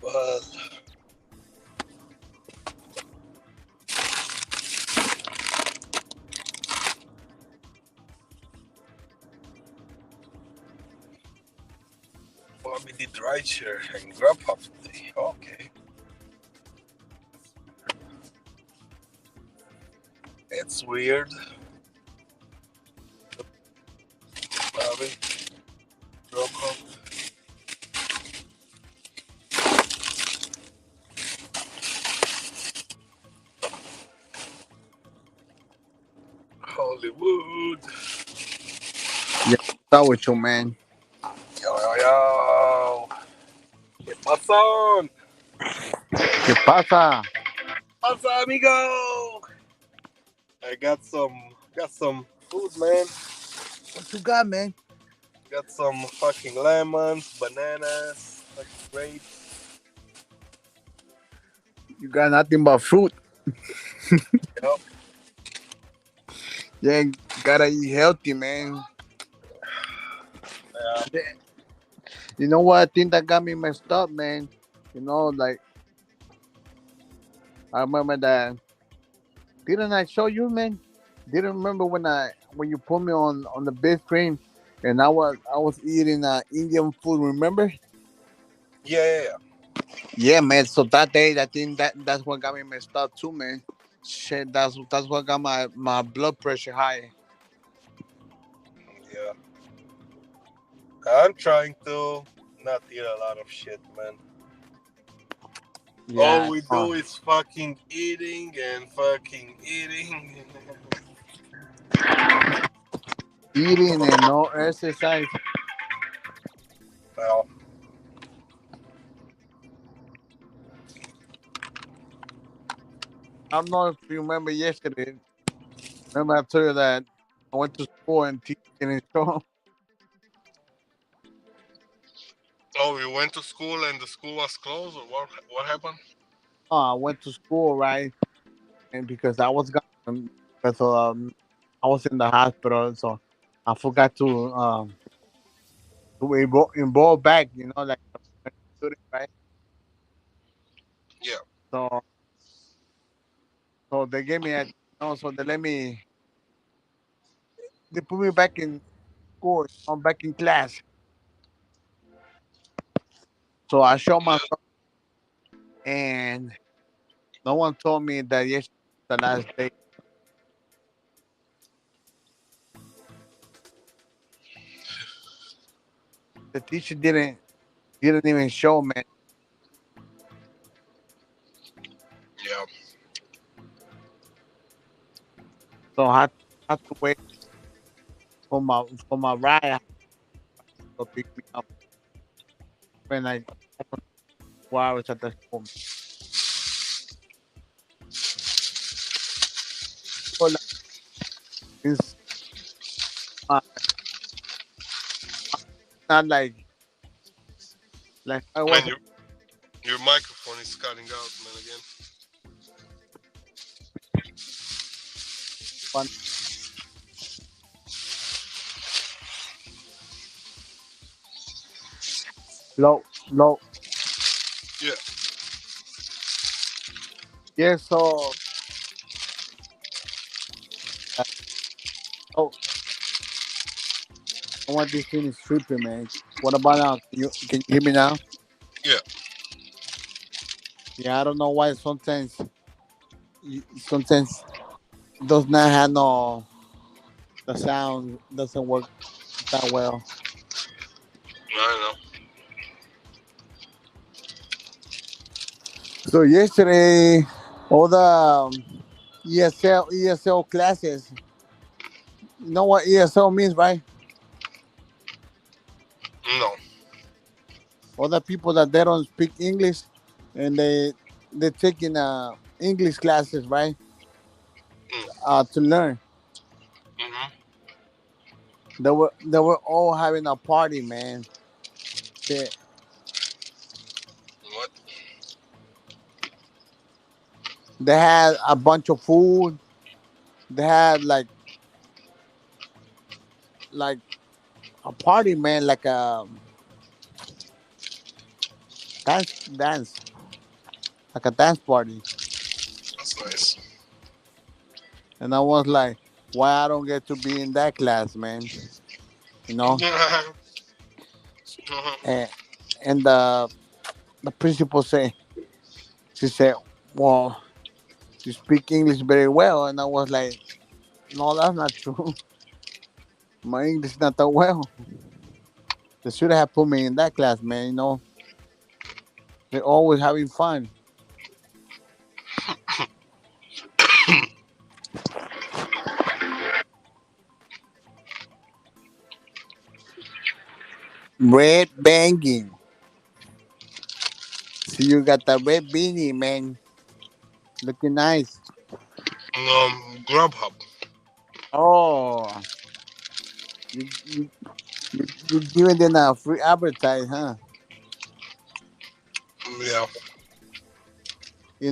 Well, Bobby did right here and Grubhub today. Okay, it's weird. Bobby, Grubhub, Hollywood. Yeah, that with you, man. Yo, yo, yo. ¿Qué pasó? ¿Qué pasa? Pasa, amigo? I got some food, man. What you got, man? Got some fucking lemons, bananas, fucking grapes. You got nothing but fruit. Yep. Yeah, gotta eat healthy, man. Yeah. Yeah. You know what? I think that got me messed up, man. Like I remember that. Didn't I show you, man? Didn't remember when you put me on the big screen, and I was eating Indian food. Remember? Yeah, yeah, yeah. Yeah, man. So that day, I think that's what got me messed up too, man. Shit, that's what got my blood pressure high. Yeah. I'm trying to not eat a lot of shit, man. All Yeah, we do is fucking eating and fucking eating. eating and no exercise. Well, I don't know if you remember yesterday. Remember I told you that I went to school and teaching didn't show. oh, you went to school and the school was closed, or what? What happened? I went to school, right, and because I was gone, because I was in the hospital, so I forgot to enroll back. Like a student, right? Yeah. So so they gave me so they put me back in school. I'm back in class. So I showed Yeah. myself, and no one told me that yesterday was the last day. The teacher didn't even show, man. Yeah. So I had to wait for my ride to pick me up when I opened 4 hours at the school. Man. So like, it's not like I Man, was your microphone is cutting out, man. Again. one low. Yeah. Yeah, so uh, oh, I want this thing is tripping, man. What about now? Can you hear me now? Yeah. Yeah, I don't know why sometimes it does not have no the sound doesn't work that well. I So yesterday, all the ESL classes. You know what ESL means, right? know. No. All the people that they don't speak English, and they're taking English classes, right? Mm. To learn. Mm-hmm. They were all having a party, man. They What? they had a bunch of food. They had like a party, man. Like dance, like a dance party. That's nice. And I was like, why I don't get to be in that class, man? You know? And, and the principal she said, well, you speak English very well. And I was like, no, that's not true. My English is not that well. They should have put me in that class, man. They're always having fun. Red banging. See, you got the red beanie, man. Looking nice. Grubhub. Oh, you giving them a free advertise, huh? Yeah.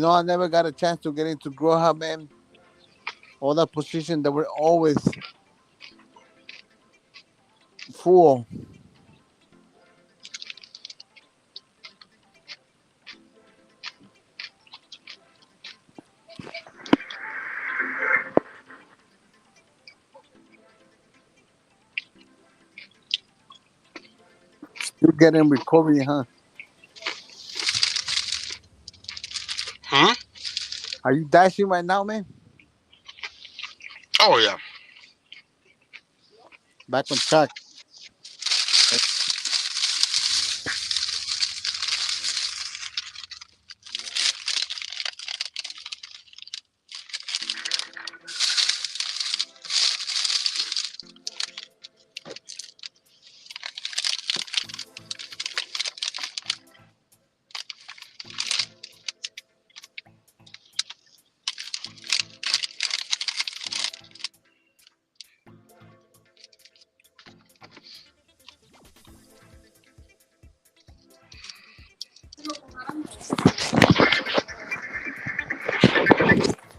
I never got a chance to get into grow up, man. All the positions that were always full. Still getting recovery, huh? Hmm? Are you dashing right now, man? Oh yeah. Back on track.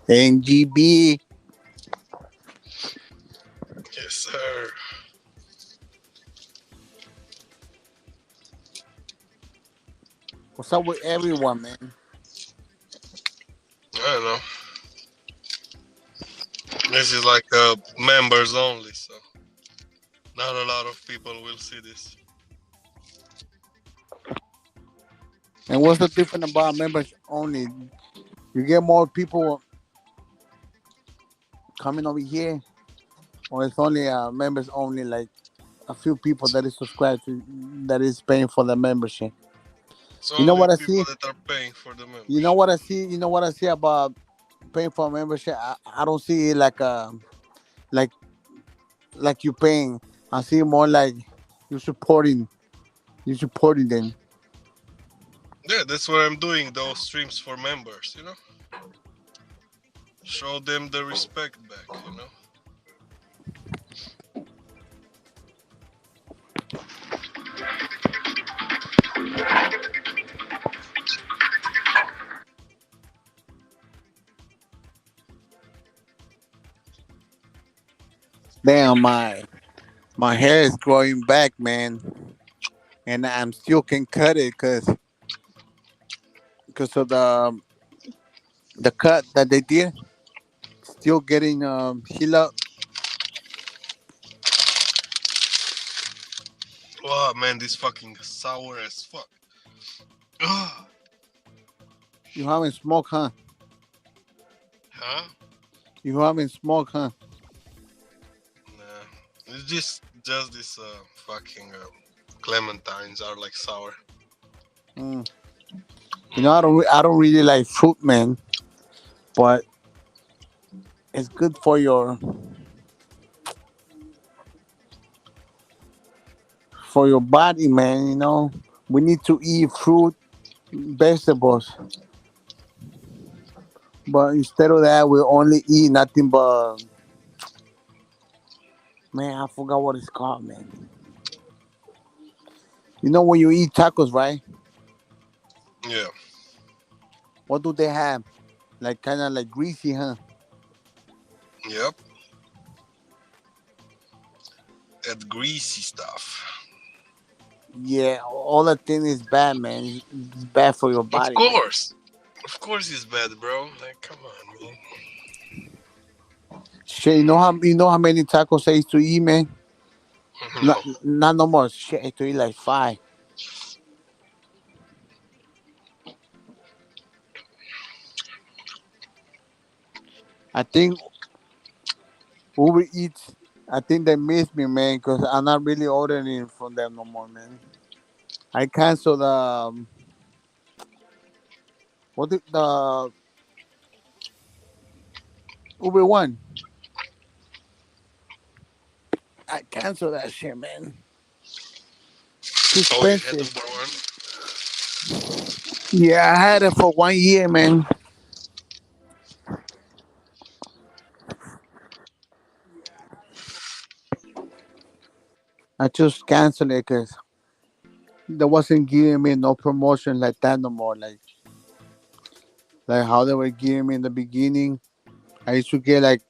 NGB. Yes, sir. What's up with everyone, man? I don't know. This is like members only, so not a lot of people will see this. And what's the difference about members only? You get more people coming over here, or it's only members only, like a few people that is subscribed to, that is paying for the membership. It's You know only what I people see? that are paying for the You know membership. what I see? You know what I see about paying for a membership? I don't see it like like you paying. I see it more like you supporting you supporting them. Yeah, that's what I'm doing. Those streams for members, show them the respect back. Damn, my hair is growing back, man, and I'm still can cut it because of the cut that they did. Still getting heal up. Wow, man, this fucking sour as fuck. Ah, You haven't smoked, huh? huh? You haven't smoked, huh? Nah, it's just this fucking clementines are like sour. Mm. Mm. I don't really like fruit, man, but it's good for your body, man. We need to eat fruit, vegetables, but instead of that, we only eat nothing but man. I forgot what it's called, man. When you eat tacos, right? Yeah. What do they have? Like kind of like greasy, huh? Yep. That greasy stuff. Yeah, all the thing is bad, man. It's bad for your Of body, man. course. Of course it's bad, bro. Like, come on, man. Shit, you know how many tacos I used to eat, man? No. Not no more. Shit, I used to eat like five. I think Uber Eats. I think they miss me, man, because I'm not really ordering from them no more, man. I canceled the Uber One. I canceled that shit, man. Too Oh, you had expensive. Uber One? Yeah, I had it for 1 year, man. I just canceled it because they wasn't giving me no promotion like that no more. Like how they were giving me in the beginning. I used to get like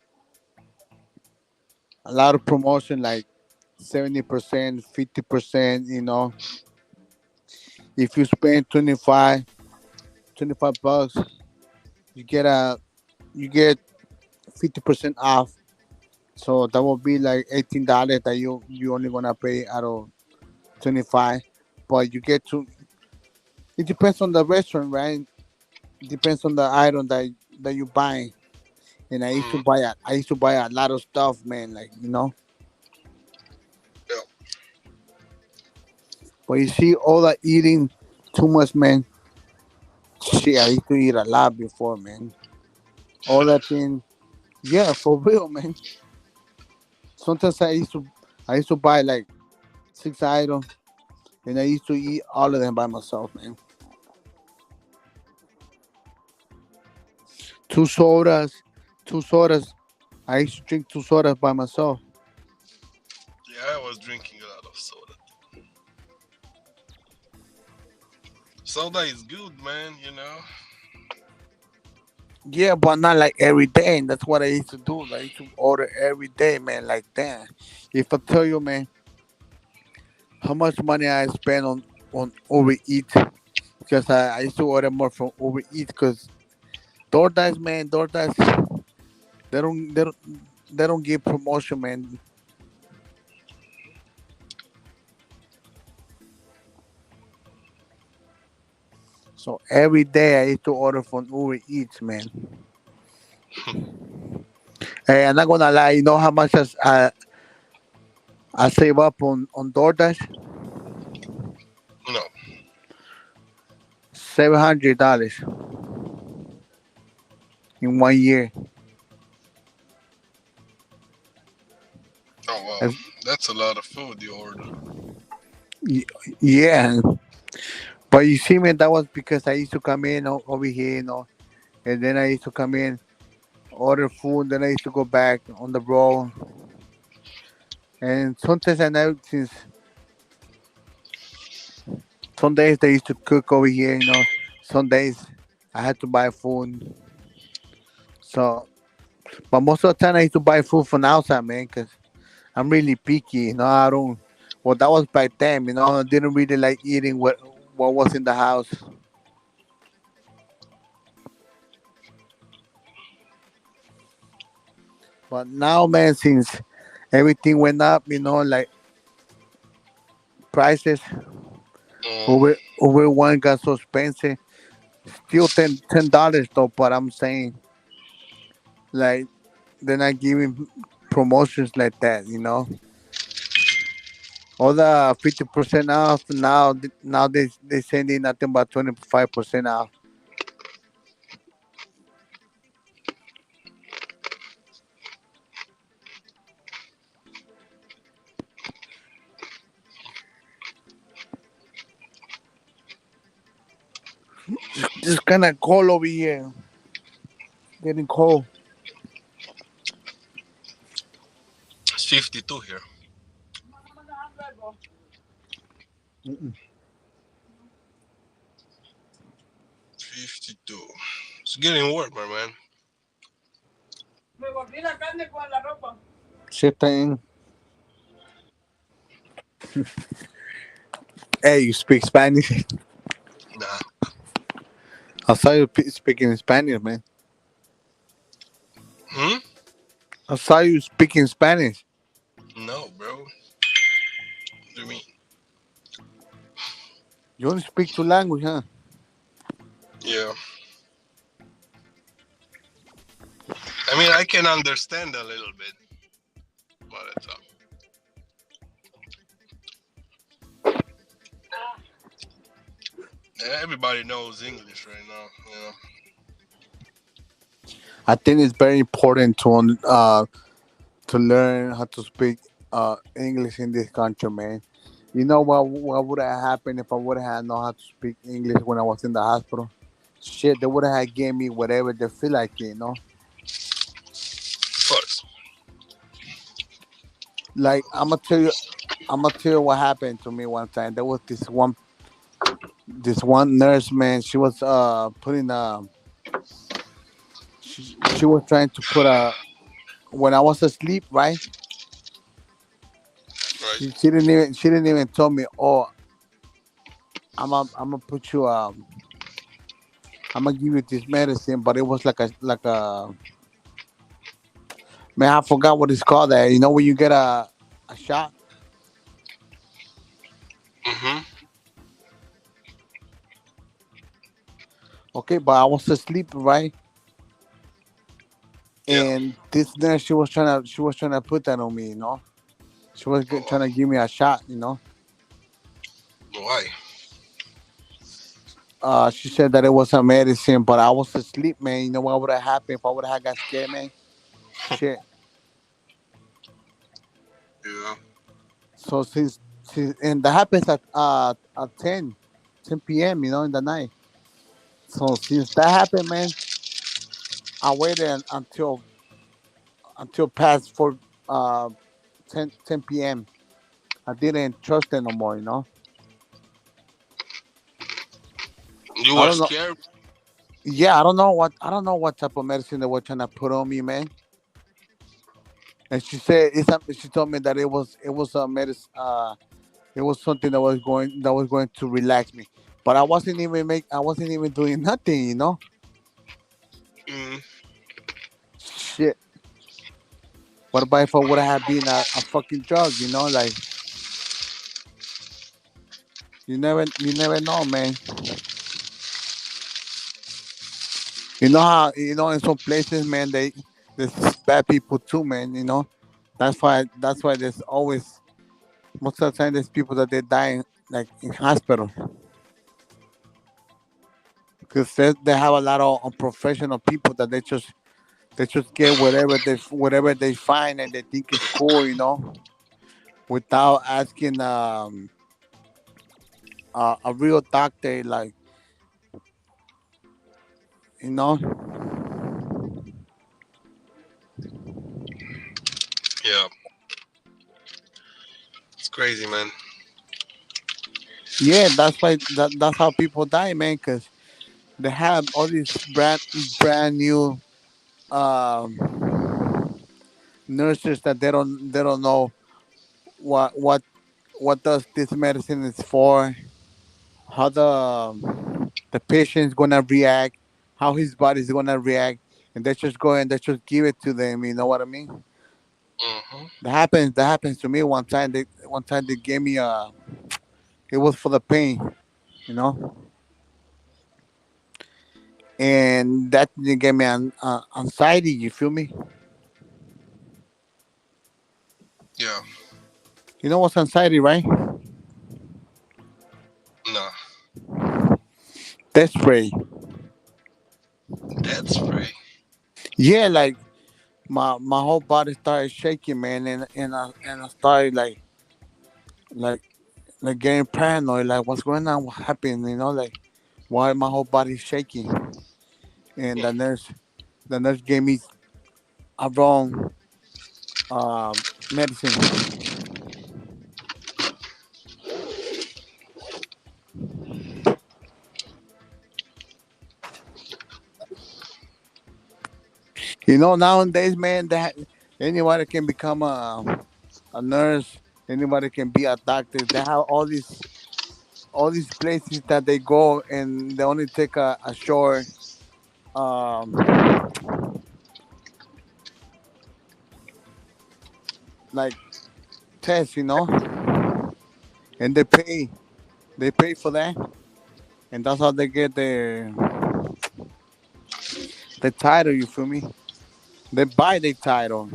a lot of promotion, like 70%, 50%. If you spend 25 bucks, you get a you get 50% off. So that will be like $18 that you only gonna pay out of 25. But you get to it depends on the restaurant, right? It depends on the item that you buy. And Mm, I used to buy a lot of stuff, man. yeah. But you see, all that eating too much, man. Shit, I used to eat a lot before, man. All that thing, yeah, for real, man. Sometimes I used to buy like 6 items, and I used to eat all of them by myself, man. Two sodas, two sodas. I used to drink two sodas by myself. Yeah, I was drinking a lot of soda. Soda is good, man, you know? Yeah, but not like every day. And that's what I used to do. I used to order every day, man. Like that. If I tell you, man, how much money I spend on Uber Eats, because I used to order more from Uber Eats, because DoorDash, man, DoorDash, they don't they don't they don't give promotion, man. So every day I used to order from Uber Eats, man. Hey, I'm not gonna lie. You know how much I save up on DoorDash? No. $700 in 1 year. Oh, wow. That's, That's a lot of food you order. y- yeah, but you see, man, that was because I used to come in over here, and then I used to come in, order food, then I used to go back on the road, and sometimes I know since some days they used to cook over here, some days I had to buy food. So, but most of the time I used to buy food from outside, man, because I'm really picky. I don't. Well, that was back then. I didn't really like eating what was in the house. But now, man, since everything went up, like prices, Mm, Uber One got so expensive. Still $10 though, but I'm saying like they're not giving promotions like that. All the 50% off now. Now they sending nothing but 25% off. Just kind of cold over here. Getting cold. it's 52 here. 52. It's getting warmer, man. Shit thing. Hey, you speak Spanish? Nah. I saw you speaking Spanish, man. Hmm? I saw you speaking Spanish. No, bro. What do you mean? You only speak two languages, huh? Yeah. I mean, I can understand a little bit, but it's everybody knows English right now. You know. I think it's very important to learn how to speak English in this country, man. You know what would have happened if I would have had know how to speak English when I was in the hospital? Shit, they would have had gave me whatever they feel like, you know. Of course. Like I'm gonna tell you what happened to me one time. There was this one nurse, man. She was putting she was trying to put a when I was asleep, right? Right. She didn't even tell me, oh, I'm gonna put you I'm gonna give you this medicine, but it was like a man, I forgot what it's called. There, you know, when you get a shot. Mhm. Okay, but I was asleep, right? Yeah. And this nurse, she was trying to put that on me, you know. She was Oh, trying to give me a shot, you know. why? She said that it was a medicine, but I was asleep, man. You know what would have happened if I would have got scared, man? Shit. Yeah. So and that happens at 10 p.m. You know, in the night. So since that happened, man, I waited until past for uh 10 p.m. I didn't trust it no more. You know, You I were don't know. scared. Yeah, I don't know what type of medicine they were trying to put on me, man. And she told me that it was a medicine. It was something that was going to relax me. But I wasn't even doing nothing, you know. Mm. Shit. What about if I would have been a fucking drug, you know? Like you never know, man. You know how in some places, man, there's bad people too, man. You know, that's why there's always most of the time there's people that they die like in hospital because they have a lot of unprofessional people that they just get whatever they find and they think is cool, you know, without asking a real doctor, like, you know. Yeah. It's crazy, man. Yeah, that's how people die, man, because they have all these brand new nurses that they don't know what what what does this medicine is for, how the patient's gonna react, how his body's gonna react, and they just go and they just give it to them. You know what I mean? Mhm. That happens to me one time. They gave me it was for the pain, you know, and that didn't give me anxiety. You feel me? Yeah. You know what's anxiety, right? Nah. Death spray. Dead spray. Yeah, like my whole body started shaking, man, and I started like getting paranoid, like what's going on, what happened, you know, like why my whole body shaking, and the nurse gave me a wrong medicine. You know, nowadays, man, that anybody can become a nurse, anybody can be a doctor. They have all these. all these places that they go and they only take a short um like test, and they pay for that, and that's how they get the title. You feel me? They buy the title.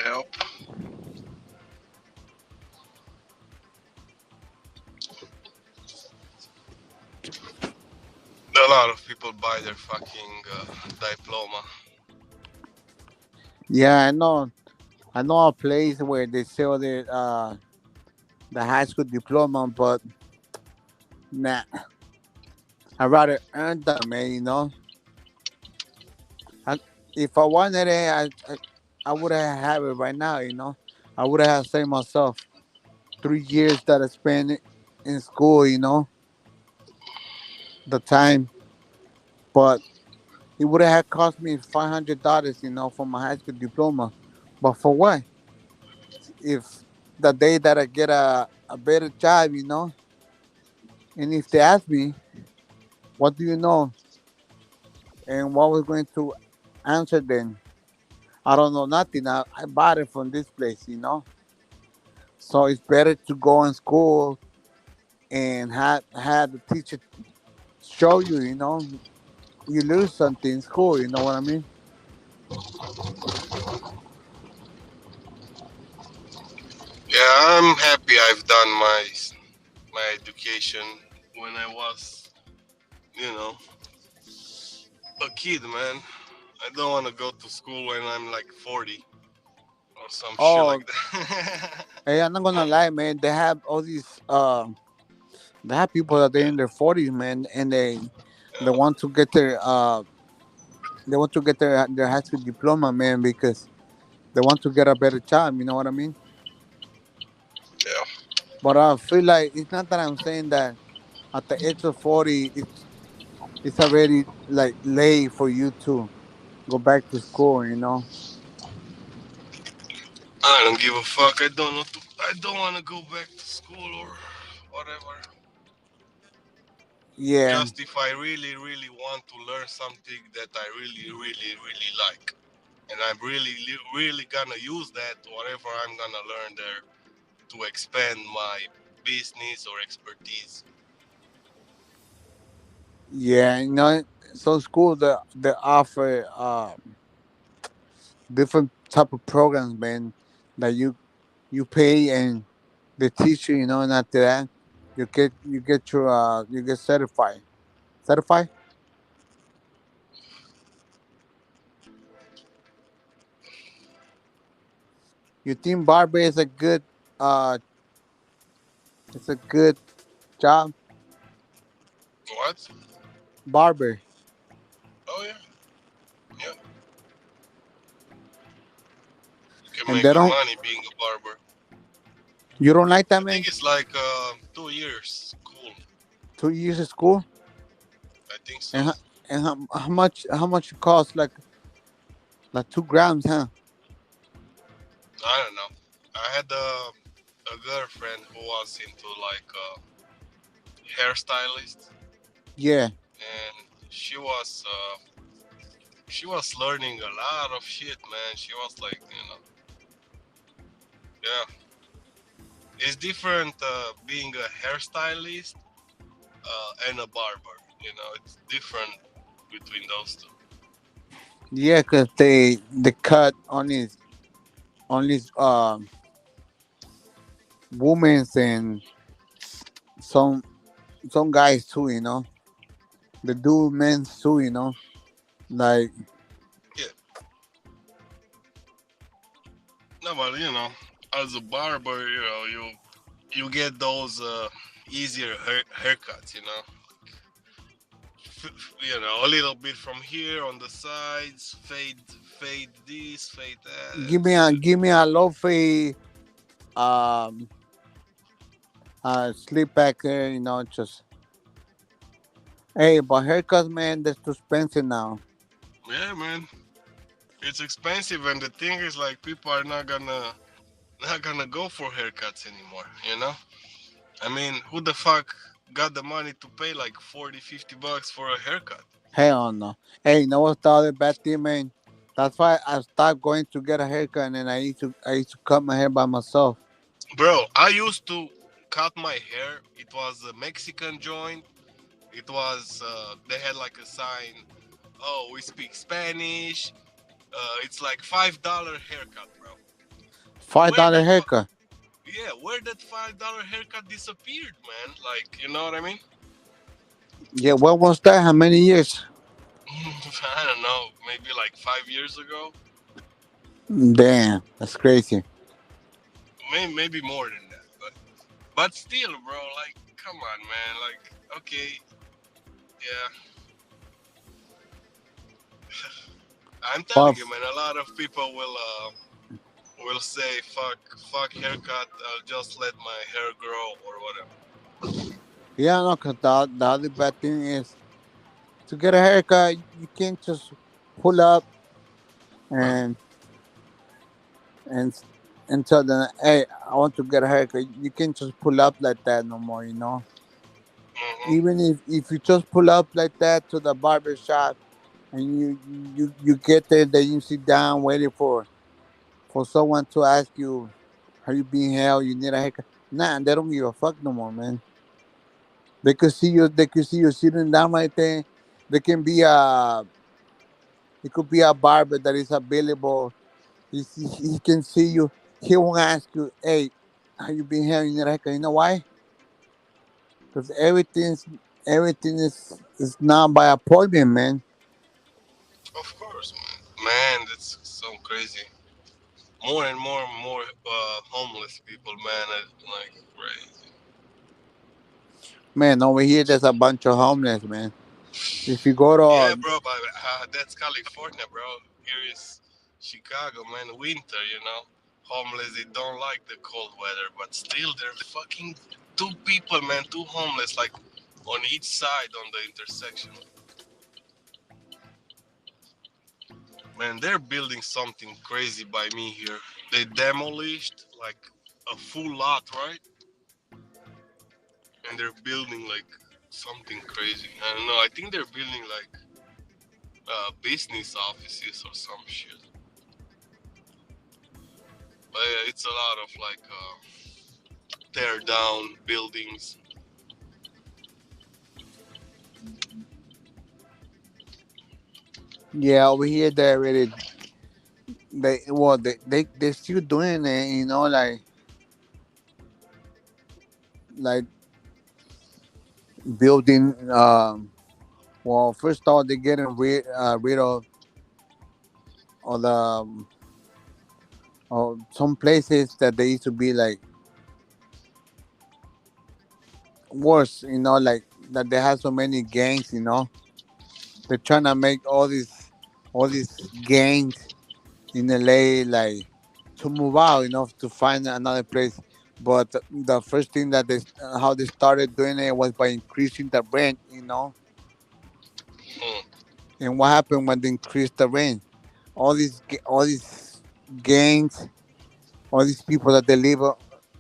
Yep. A lot of people buy their fucking diploma. Yeah, I know. I know a place where they sell the high school diploma, but nah, I rather earn that, man. I, if I wanted it, I would have it right now. I would have saved myself 3 years that I spent in school. The time, but it would have cost me $500. For my high school diploma. But for what? If the day that I get a better job, and if they ask me, what do you know? And what was going to answer then? I don't know nothing. I bought it from this place. So it's better to go in school and have the teacher show you. You lose something in school. You know what I mean? Yeah, I'm happy I've done my education when I was, you know, a kid, man. I don't want to go to school when I'm like 40 or some shit Oh, like that. hey, I'm not gonna lie, man. They have all these. They have people that they're Yeah, in their 40s, man, and they yeah, want to get their high school diploma, man, because they want to get a better job. You know what I mean? yeah. But I feel like it's not that I'm saying that at the age of 40, it's already like late for you to go back to school. I don't give a fuck. I don't know. I don't want to go back to school or whatever. Yeah, Just if I really, really want to learn something that I really, really, really like, and I'm really, really gonna use that whatever I'm gonna learn there to expand my business or expertise. yeah. So school they offer different type of programs, man, that you pay and they teach you. And after that, you get certified. Certified. You think barber is a good uh it's a good job? What? Barber. Oh yeah, yeah. You can And make they good don't money being a barber. you don't like that, I man? think it's like 2 years. Cool. 2 years of school. I think so. And how much it costs, like 2 grams, huh? I don't know. I had a girlfriend who was into like hairstylist, Yeah. and she was learning a lot of shit, man. She was like, yeah, it's different being a hairstylist and a barber. It's different between those two. Yeah, cause they cut on his women's and some some guys too, they do men's too, like Yeah, no, but as a barber, you get those easier haircuts. A little bit from here on the sides, fade this, fade that. give me a low fee um sleep back there, just hey, but haircuts, man, that's too expensive now. Yeah, man, it's expensive, and the thing is, like, people are not gonna go for haircuts anymore. I mean, who the fuck got the money to pay like 40, $50 for a haircut? Hell no. Hey, you know what's the other bad thing, man? That's why I stopped going to get a haircut, and then I used to cut my hair by myself. Bro, I used to cut my hair. It was a Mexican joint. It was, they had like a sign, oh, we speak Spanish. It's like $5 haircut, bro. Five Where dollar that, haircut. yeah, where that $5 haircut disappeared, man? Like, you know what I mean? Yeah, what was that? How many years? I don't know, maybe like 5 years ago. Damn, that's crazy. Maybe more than that, but still, bro. Like, come on, man. Like, okay, yeah. I'm telling you, Puff. man. A lot of people will say, fuck haircut. I'll just let my hair grow or whatever. Yeah, no, cause the other bad thing is to get a haircut, you can't just pull up and and and tell them, hey, I want to get a haircut. You can't just pull up like that no more. Hmm. Even if you just pull up like that to the barber shop and you get there, then you sit down waiting for someone to ask you, "Are you being held? You need a haircut?" Nah, they don't give a fuck no more, man. They could see you. They could see you sitting down right there. There can be a. It could be a barber that is available. He can see you. He won't ask you, "Hey, are you being held? You need a haircut?" You know why? Because everything is now by appointment, man. Of course, man. Man, that's so crazy. More and more and more homeless people, man. Like crazy. Man, over here there's a bunch of homeless, man. If you go to Yeah, bro, but that's California, bro. Here is Chicago, man. Winter, you know. Homeless, they don't like the cold weather, but still, they're fucking two people, man. Two homeless, like on each side on the intersection. Man, they're building something crazy by me here. They demolished like a full lot, right? And they're building like something crazy. I don't know. I think they're building like business offices or some shit. But yeah, it's a lot of like tear down buildings. yeah, over here they already they still doing it, like building. Well, first off, they're getting rid of the of some places that they used to be like worse. Like that they have so many gangs. They're trying to make all these gangs in LA like to move out, to find another place. But the first thing that how they started doing it was by increasing the rent. Hmm. And what happened when they increased the rent? All these gangs, all these people that they live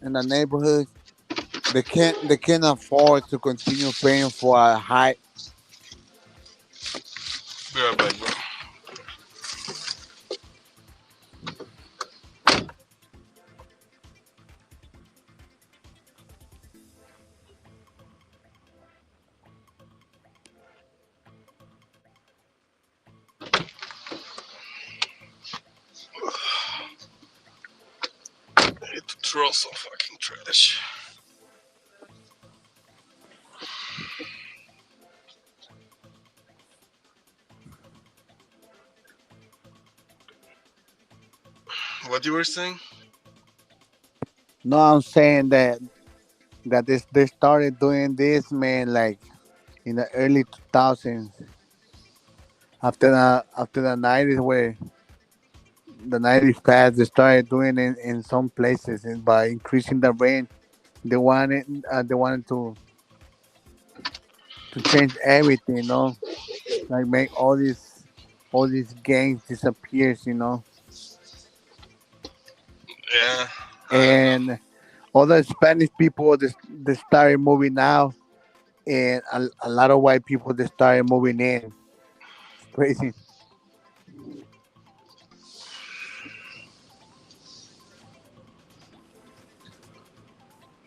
in the neighborhood, they can't afford to continue paying for a high. Be right back, bro. I need to throw some fucking trash. What you were saying? No, I'm saying that they started doing this, man, like in the early 2000s, after the 90s, where the 90s passed. They started doing it in some places, and by increasing the rent, they wanted to change everything, like make all these gangs disappears. Yeah, I don't And know. all the Spanish people they started moving out, and a lot of white people they started moving in. It's crazy.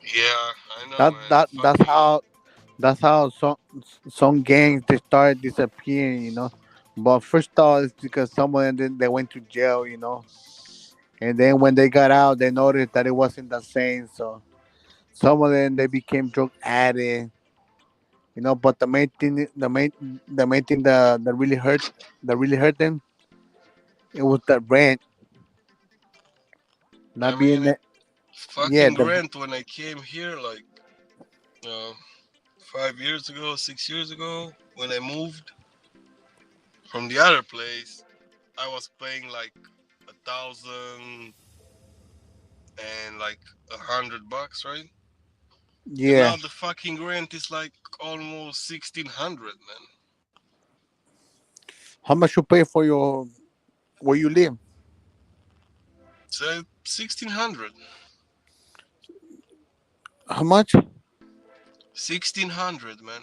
Yeah, I know, That man. that that's Fucking how that's how some gangs they started disappearing. But first off, it's because some of them they went to jail. And then when they got out, they noticed that it wasn't the same. So some of them they became drug addicts. But the main thing that really hurt them, it was the rent I not being mean, that. Yeah, fucking rent when I came here, like, uh, 5 years ago, 6 years ago, when I moved from the other place, I was paying like 1,000 and like $100, right? And yeah. now the fucking rent is like almost 1,600, man. How much you pay for your where you live? So 1,600, How much? 1,600, man.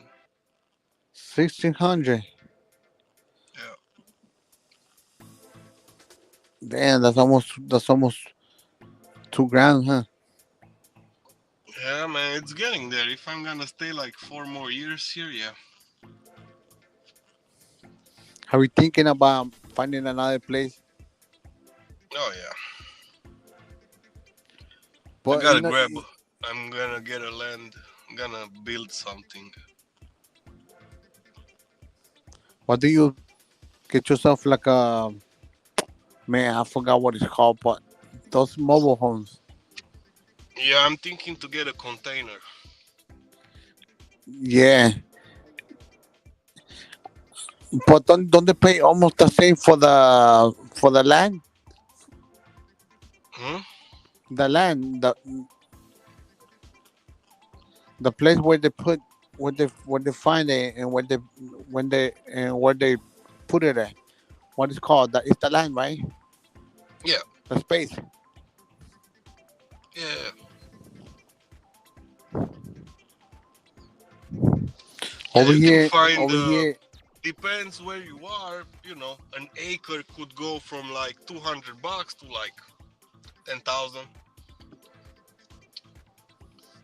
1,600. Yeah, Damn, that's almost 2 grand, huh? yeah, man. It's getting there. If I'm gonna stay like 4 more years here, yeah. Are we thinking about finding another place? Oh yeah. I But gotta grab. I'm gonna get a land. I'm gonna build something. what do you get yourself like a man? I forgot what it's called, but those mobile homes. Yeah, I'm thinking to get a container. Yeah, but don't they pay almost the same for the land? Hmm? The land, the place where they put where they find it and where they put it at. What is called? That is the land, right? Yeah, The space yeah, yeah. over You can here. find. Over here. Depends where you are. An acre could go from like $200 to like 10,000.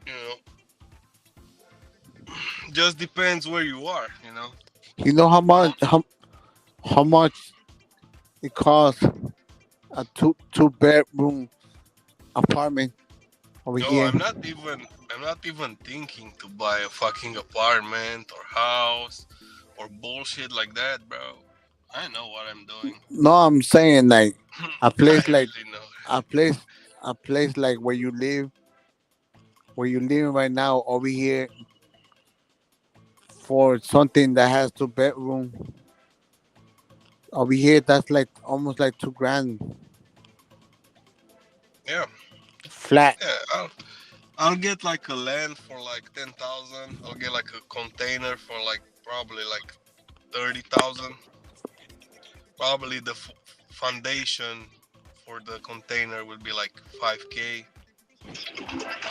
You know, just depends where you are. You know how Mo- much how much it costs a two bedroom apartment over No, here? I'm not even thinking to buy a fucking apartment or house or bullshit like that, bro. I know what I'm doing. No, I'm saying like a I place like really know. a place a place like where you live right now over here for something that has two bedroom over here. That's like almost like 2 grand Yeah, flat. yeah. I'll get like a land for like 10,000. I'll get like a container for like probably like 30,000. Probably the foundation for the container will be like 5K.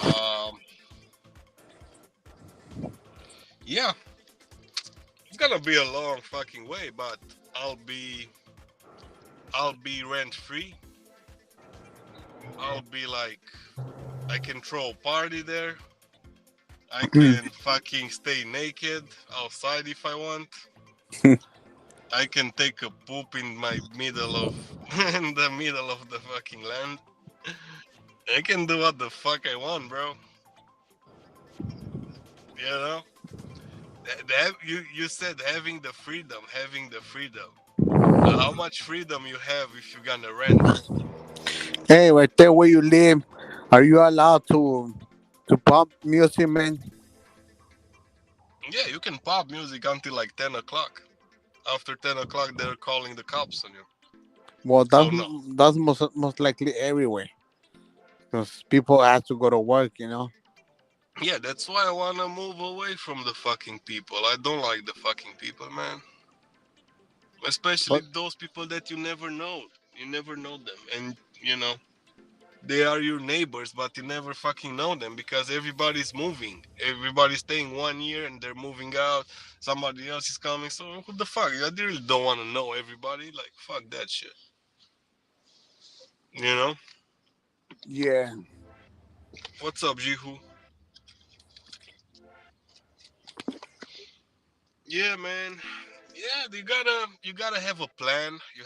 Um, yeah, it's gonna be a long fucking way, but I'll be I'll be rent free. I'll be like I can throw a party there. I can fucking stay naked outside if I want. I can take a poop in my middle of in the middle of the fucking land. I can do what the fuck I want, bro. You know? You said having the freedom. How much freedom you have if you're gonna rent? Hey, right there where you live, are you allowed to pump music, man? Yeah, you can pop music until like 10 o'clock. After 10 o'clock, they're calling the cops on you. Well, So no. that's most likely everywhere because people have to go to work. Yeah, that's why I wanna move away from the fucking people. I don't like the fucking people, man. Especially But those people that you never know. You never know them, and you know They are your neighbors, but you never fucking know them because everybody's moving. Everybody's staying 1 year and they're moving out. Somebody else is coming. So who the fuck? I really don't want to know everybody. Like fuck that shit. You know? Yeah, What's up, Jihu? Yeah, man. Yeah, you gotta have a plan. You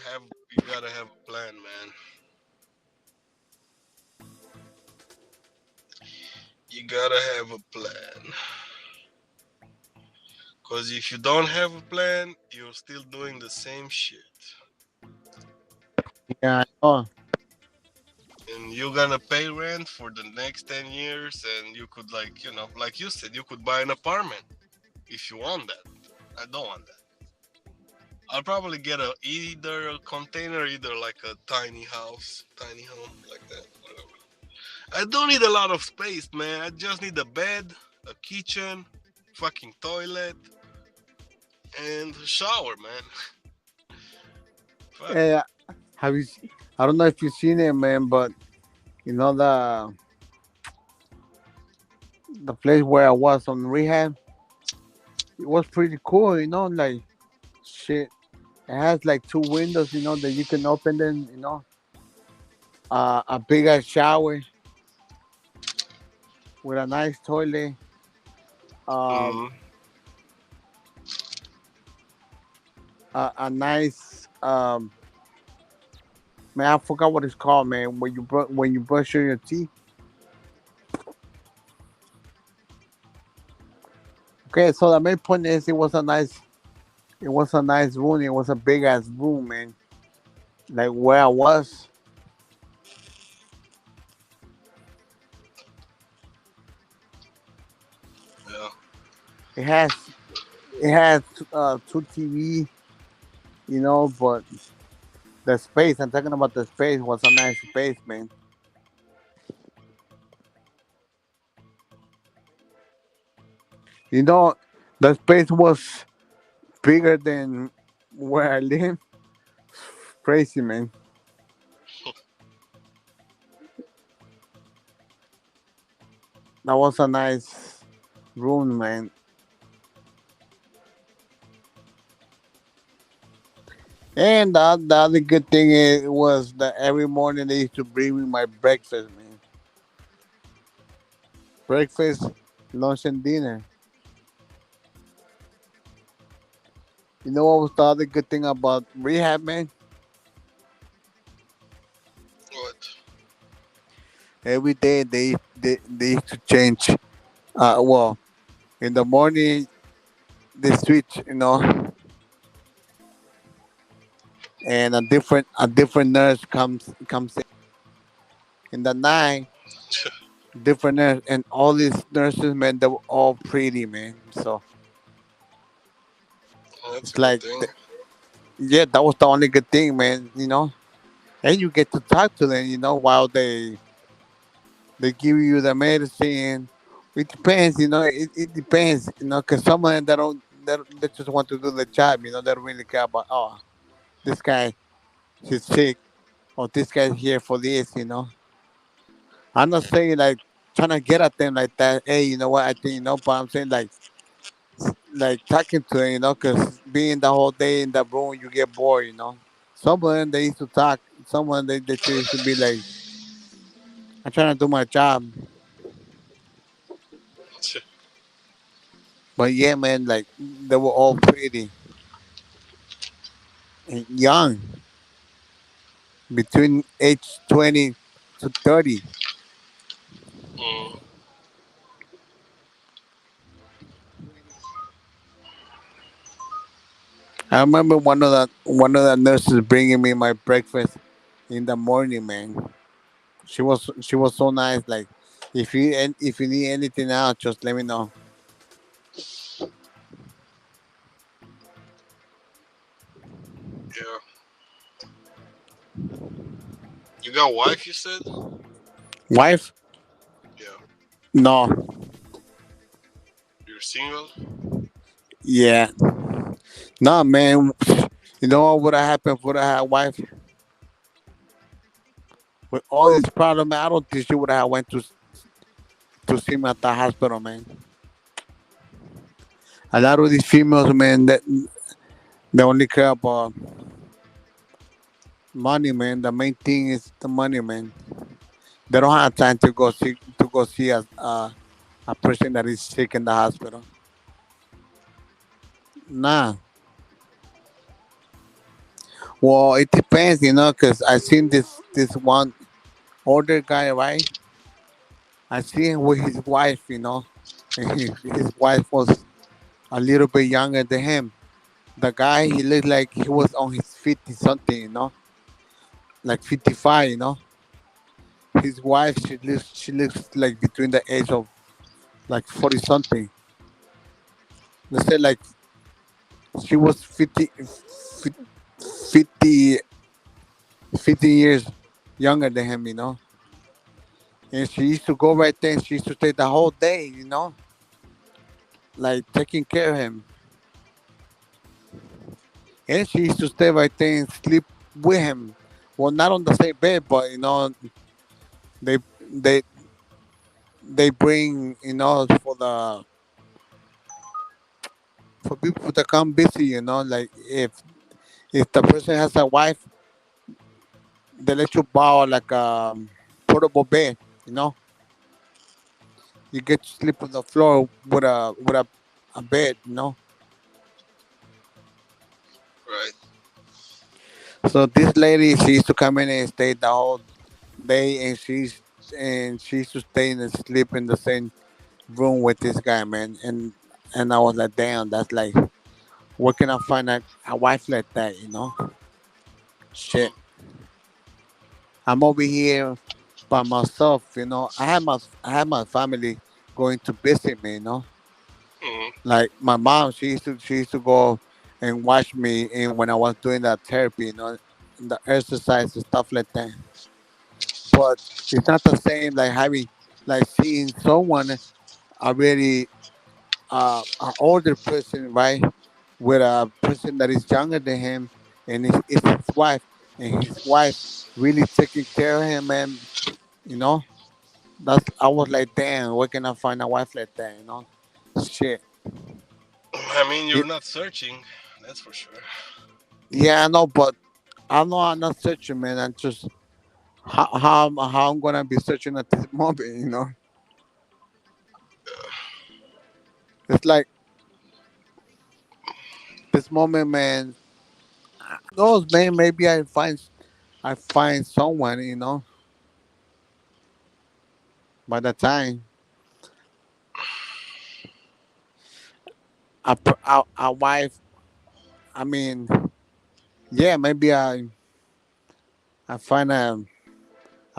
gotta have a plan, man. You gotta have a plan. Cause if you don't have a plan, you're still doing the same shit. yeah. Oh, And you're gonna pay rent for the next 10 years, and you could, like, like you said, you could buy an apartment if you want that. I don't want that. I'll probably get either a container, either like a tiny house, tiny home, like that, whatever. I don't need a lot of space, man. I just need a bed, a kitchen, fucking toilet, and a shower, man. Fuck. yeah. Have you? I don't know if you've seen it, man, but you know the place where I was on rehab. It was pretty cool, like shit. It has like two windows, that you can open them, a big ass shower with a nice toilet, um, Mm, a nice man. I forgot what it's called, man. When you brush your teeth. Okay, so the main point is it was a nice room. It was a big ass room, man. Like where I was, yeah. it has it has two TV, but the space. I'm talking about the space was a nice space, man. You know, the space was bigger than where I live. Crazy, man. That was a nice room, man. And the other good thing was that every morning they used to bring me my breakfast, man. Breakfast, lunch, and dinner. You know what was the other good thing about rehab, man? What? Every day they used to change. Well, in the morning they switch, and a different nurse comes in the night. Different nurse and all these nurses, man, they were all pretty, man. So Oh, that's it's a good like, thing. yeah, that was the only good thing, man. And you get to talk to them, while they give you the medicine. It depends, it depends, because some of them they just want to do the job, they don't really care about, oh, this guy he's sick, or this guy's here for this. I'm not saying like trying to get at them like that. Hey, you know what? I think but I'm saying like talking to them, because being the whole day in the room, you get bored. Some of them they used to talk. Some of them they just used to be like, I'm trying to do my job. But yeah, man, like they were all pretty and young, between age 20 to 30. Mm, I remember one of the nurses bringing me my breakfast in the morning, man. She was so nice. Like, if you need anything else, just let me know. yeah. You got wife, you said? Wife? Yeah. No. You're single? Yeah. No, man. You know what would have happened if I had wife? with all this problem, man, I don't think she would have went to see me at the hospital, man. A lot of these females, man, that they only care about money, man. The main thing is the money, man. They don't have time to go see a person that is sick in the hospital. Nah. Well, it depends, because I seen this one older guy, right? I see him with his wife, and his wife was a little bit younger than him. The guy, he looked like he was on his 50 something, like 55, His wife, she looks like between the age of like 40 something. Let's say like she was 50, 50 years younger than him, And she used to go right there and she used to stay the whole day, like taking care of him. And she used to stay right there and sleep with him. Well, not on the same bed, but they they they bring for people to come visit. Like if the person has a wife, they let you borrow like a portable bed. You know, you get to sleep on the floor with a bed. Right. So this lady, she used to come in and stay the whole day, and she used to stay and sleep in the same room with this guy, man. And I was like, damn, that's like, where can I find a wife like that? Shit, I'm over here by myself. I had my family going to visit me. Mm-hmm. Like my mom, she used to go and watch me, and when I was doing that therapy, the exercise and stuff like that. But it's not the same like having like seeing someone already an older person, right, with a person that is younger than him, and it's his wife, and his wife really taking care of him, man. You know, I was like, damn, where can I find a wife like that? Shit. I mean, you're It, not searching, that's for sure. yeah, I know, but I know I'm not searching, man. I'm just how I'm gonna be searching at this moment. It's like this moment, man. Knows, man. Maybe I find someone, by the time a wife. I mean, yeah, maybe I find a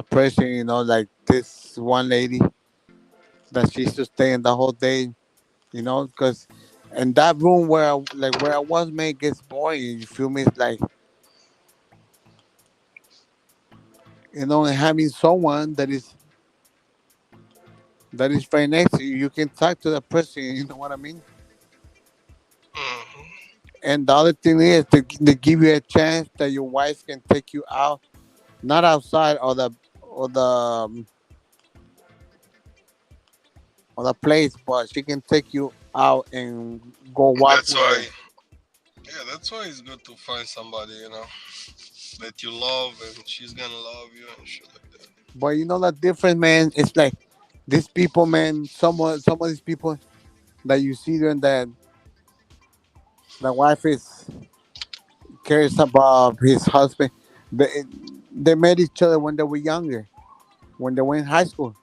person, like this one lady that she used to stay in the whole day, because in that room where I was, man, it gets boring. You feel me? It's like, and having someone that is right next to you, you can talk to the person. You know what I mean? Hmm. And the other thing is to give you a chance that your wife can take you out, not outside or the place, but she can take you out and go walk That's with why, her. yeah, that's why it's good to find somebody, that you love and she's gonna love you and shit like that. But the difference, man. It's like these people, man. Some of these people that you see them that the wife is cares about his husband. They they met each other when they were younger, when they were in high school.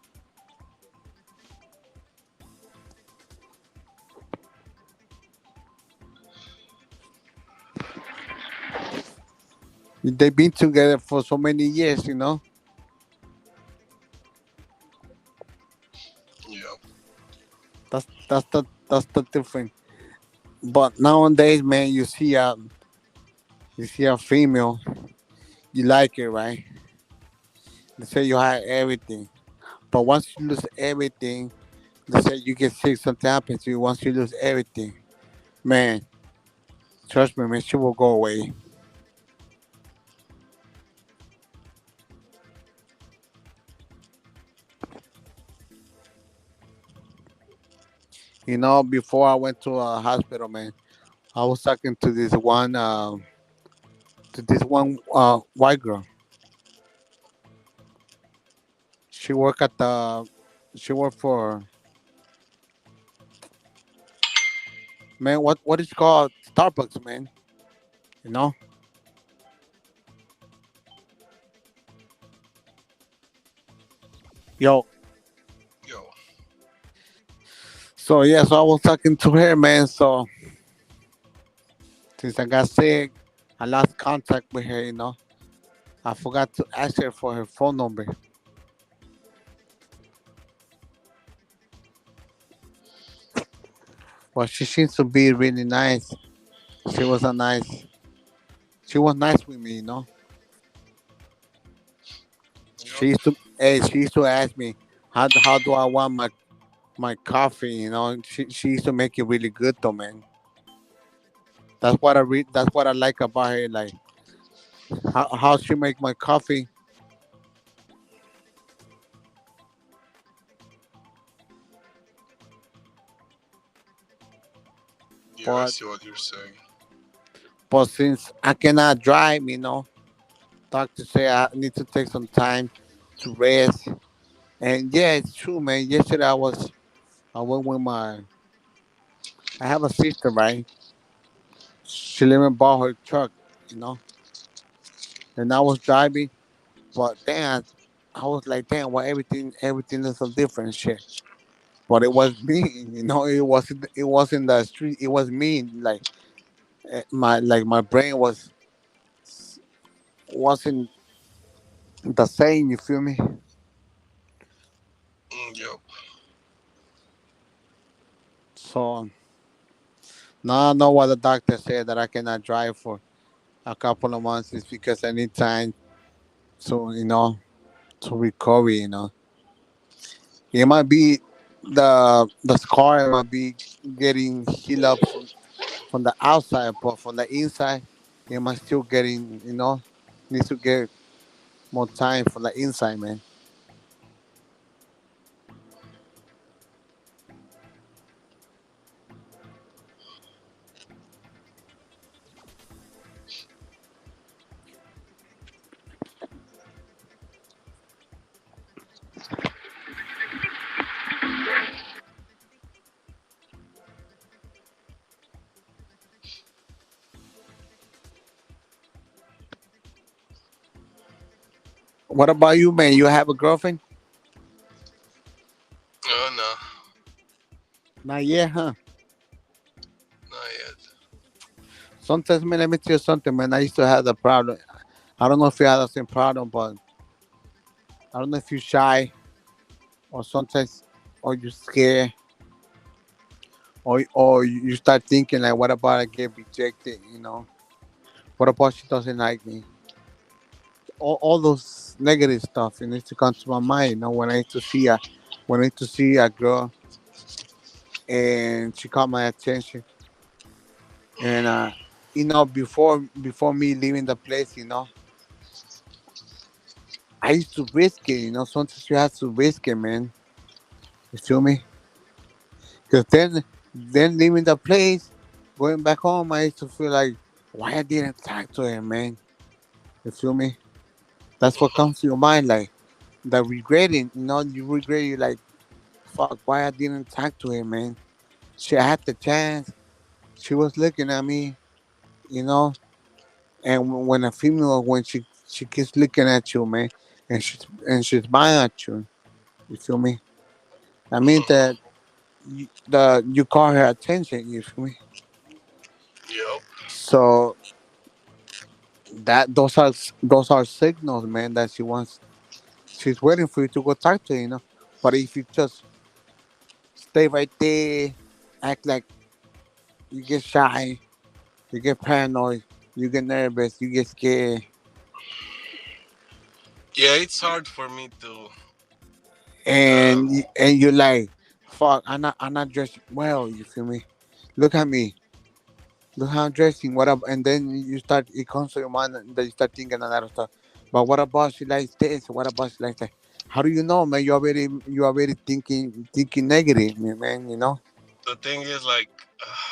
They've been together for so many years. Yeah. That's the difference. But nowadays, man, you see a female, you like it, right? They say you have everything, but once you lose everything, they say you get sick. Something happens to you. Once you lose everything, man, trust me, man, she will go away. Before I went to a hospital, man, I was talking to this one white girl. She worked at the, she worked for, man, what is called Starbucks, man. You know, yo. Yo. So yeah, so I was talking to her, man. So since I got sick, I lost contact with her. I forgot to ask her for her phone number. But she seems to be really nice. She was a nice. She was nice with me. Yep. She used to ask me how do I want my coffee. She used to make it really good though, man. That's what I like about her. Like how she make my coffee. Yeah, I But see what you're saying. since I cannot drive, doctor say I need to take some time to rest. And yeah, it's true, man. Yesterday I went with my, I have a sister, right? She live and bought her truck, you know, and I was driving, but damn, I was like, damn, why everything is so different, shit. But it was me, it wasn't the street, it was me. Like my brain wasn't the same. You feel me? Yep. So now I know what the doctor said that I cannot drive for a couple of months is because I need time to to recover. It might be the scar might be getting healed up from the outside, but from the inside, it might still getting needs to get more time from the inside, man. What about you, man? You have a girlfriend? Oh no, Not yet, huh? not yet. Sometimes, man, let me tell you something, man. I used to have the problem. I don't know if you have the same problem, but I don't know if you're shy or sometimes, or you're scared, or you start thinking like, what about I get rejected? What about she doesn't like me? All those negative stuff, it needs to come to my mind. When I need to see a girl and she caught my attention, and before me leaving the place, I used to risk it. Sometimes you have to risk it, man. You feel me? Because then leaving the place, going back home, I used to feel like, why I didn't talk to her, man. You feel me? That's what comes to your mind, like the regretting. You regret. You like, fuck, why I didn't talk to her, man. She had the chance. She was looking at me, you know. And when a female, when she keeps looking at you, man, and she's smiling at you, you feel me? I mean that you call her attention. You feel me? Yep. So those are signals, man, that she's waiting for you to go talk to her. But if you just stay right there, act like you get shy, you get paranoid, you get nervous, you get scared, Yeah, it's hard for me to. Uh, and you're like, fuck, I'm not dressed well. You feel me? Look at me. Look how I'm dressing. What up? And then it comes to your mind that you start thinking a lot of stuff. But what about she likes this? What about she likes that? How do you know, man? You already thinking negative, man. the thing is like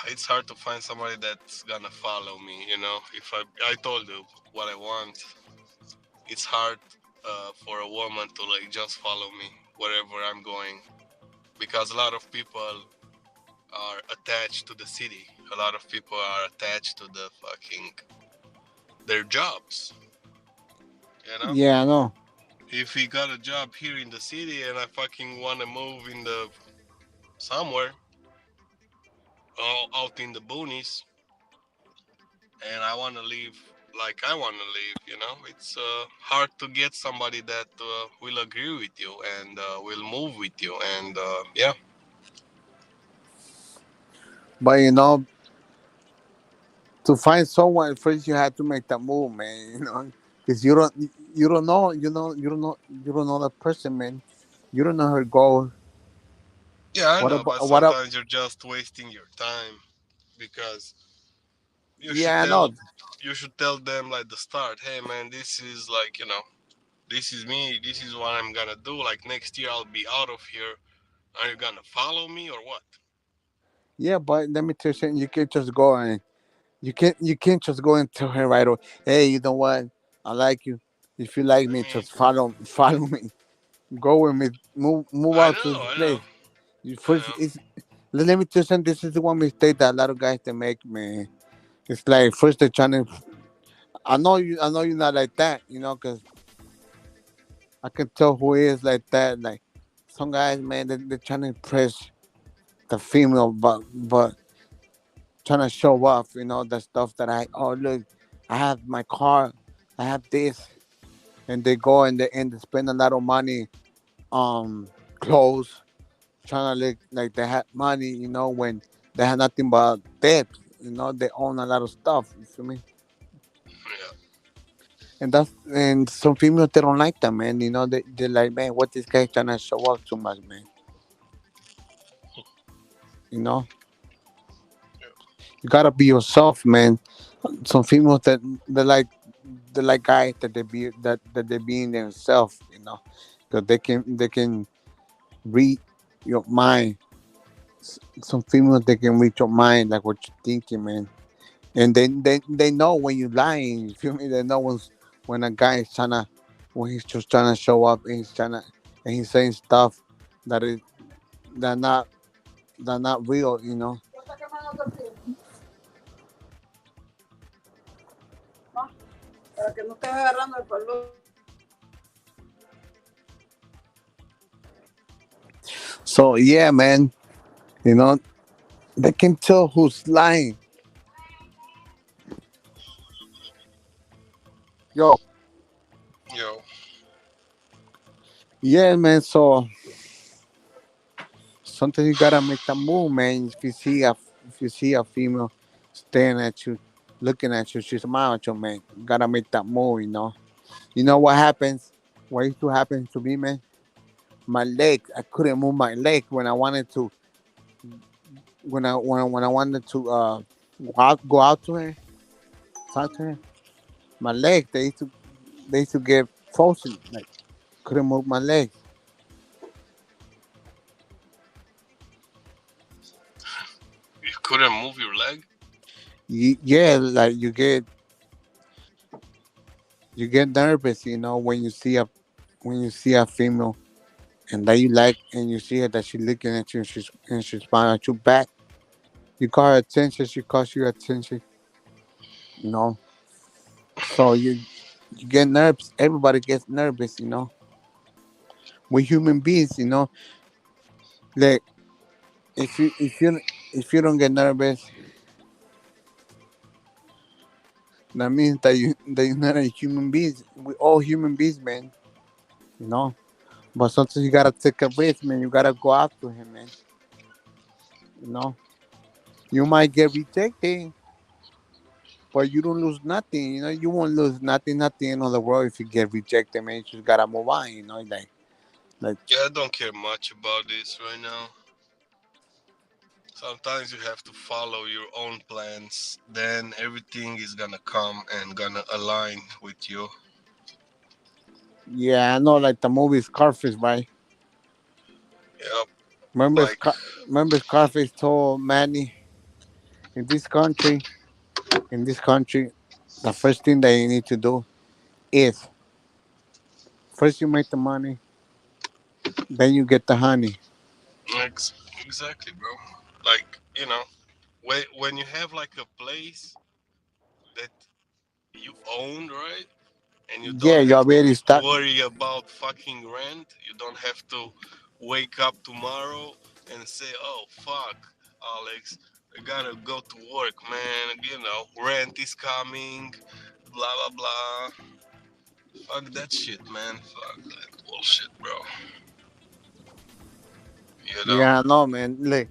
it's hard to find somebody that's gonna follow me. You know, if I told you what I want, it's hard for a woman to like just follow me wherever I'm going because a lot of people are attached to the city. A lot of people are attached to the fucking their jobs. You know, Yeah, I know. if he got a job here in the city and I fucking want to move in the somewhere out in the boonies and I want to live like I want to live, you know, it's hard to get somebody that will agree with you and will move with you. And yeah, But to find someone first, you have to make that move, man. Because you don't know that person, man. You don't know her goals. yeah, I What know, about but what up? sometimes you're just wasting your time because you should Yeah, I know. tell them like the start, hey man, this is like, you know, this is me, this is what I'm gonna do. Like next year I'll be out of here. Are you gonna follow me or what? Yeah, but let me tell you something. You can't just go and you can't just go and tell her right away. Hey, you know what? I like you. If you like I me, mean, just follow me. Go with me. Move I out to know, this I know, place. You I first. know. Let me tell you something. This is the one mistake that a lot of guys they make, man. It's like first they're trying to. I know you're not like that, because I can tell who is like that. Like some guys, man, they're trying to impress the female, but trying to show off, the stuff that oh look, I have my car, I have this, and they go and they spend a lot of money, clothes, trying to look like they had money, when they have nothing but debt. They own a lot of stuff. You feel me? Yeah. And some females they don't like that, man. They're like, man, what this guy trying to show off too much, man. You know, you gotta be yourself, man. Some females they like guys that they being themselves, because they can read your mind. Some females they can read your mind, like what you're thinking, man. And they know when you're lying. You feel me? They know when a guy is when he's just trying to show up and he's saying stuff that is that not that not real. So yeah, man. You know they can tell who's lying. Yo, Yo, yeah, man. So sometimes you gotta make that move, man. If you see a female staring at you, looking at you, she's smiling at you, man. You gotta make that move. You know what happens? What used to happen to me, man? My leg, I couldn't move my leg when I wanted to. When I wanted to go out to her, talk to her. My leg, they used to get frozen. Like couldn't move my legs. you couldn't move your leg? Yeah, like you get nervous, when you see a female and that you like, and you see her that she's looking at you, and she's smiling at you back. You call her attention, she calls you attention. You know, so you get nervous. Everybody gets nervous. We're human beings. Like if you don't get nervous, that means that you're not a human being. We all human beings, man. You know, but sometimes you gotta take a risk, man. You gotta go after him, man. You know, you might get rejected, but you don't lose nothing. You won't lose nothing in the world if you get rejected, man. You just gotta move on. Like Yeah, I don't care much about this right now. Sometimes you have to follow your own plans, then everything is gonna come and gonna align with you. yeah, I know, like the movie Scarface, right? Yep. Remember, Like, remember Scarface told Manny, in this country, in this country, the first thing that you need to do is first you make the money, then you get the honey. exactly, bro. Like, when you have like a place that you own, right? And you Yeah, don't you have already to start. worry about fucking rent. You don't have to wake up tomorrow and say, "Oh fuck, Alex, I gotta go to work, man. Rent is coming, blah blah blah." Fuck that shit, man. Fuck that bullshit, bro. You know, Yeah, I know, man. Like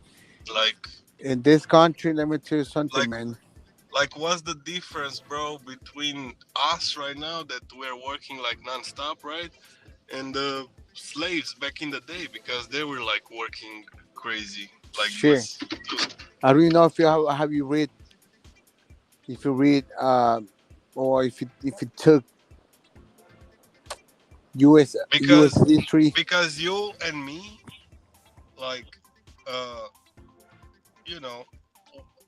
like, in this country, let me tell you something, like, man. what's the difference, bro, between us right now that we're working like non-stop, right? And the slaves back in the day, because they were like working crazy like Shit, this. I don't know if you have you read, if you read, or if you took US because history. you and me, like, uh you know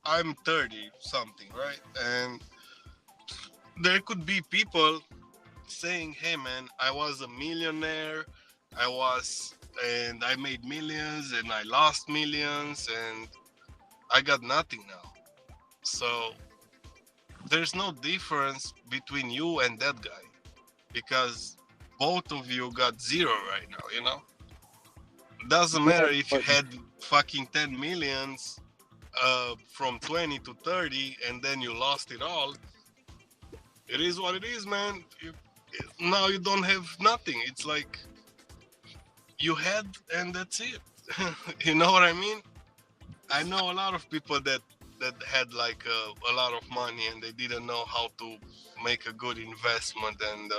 I'm 30 something, right? And there could be people saying, "Hey man, I was a millionaire, I was and I made millions and I lost millions and I got nothing now." So there's no difference between you and that guy, because both of you got zero right now, doesn't Yeah, matter if you but had fucking 10 millions from 20 to 30 and then you lost it all. It is what it is, man. Now you don't have nothing. It's like you had and that's it. You know what I mean? I know a lot of people that had like a lot of money and they didn't know how to make a good investment, and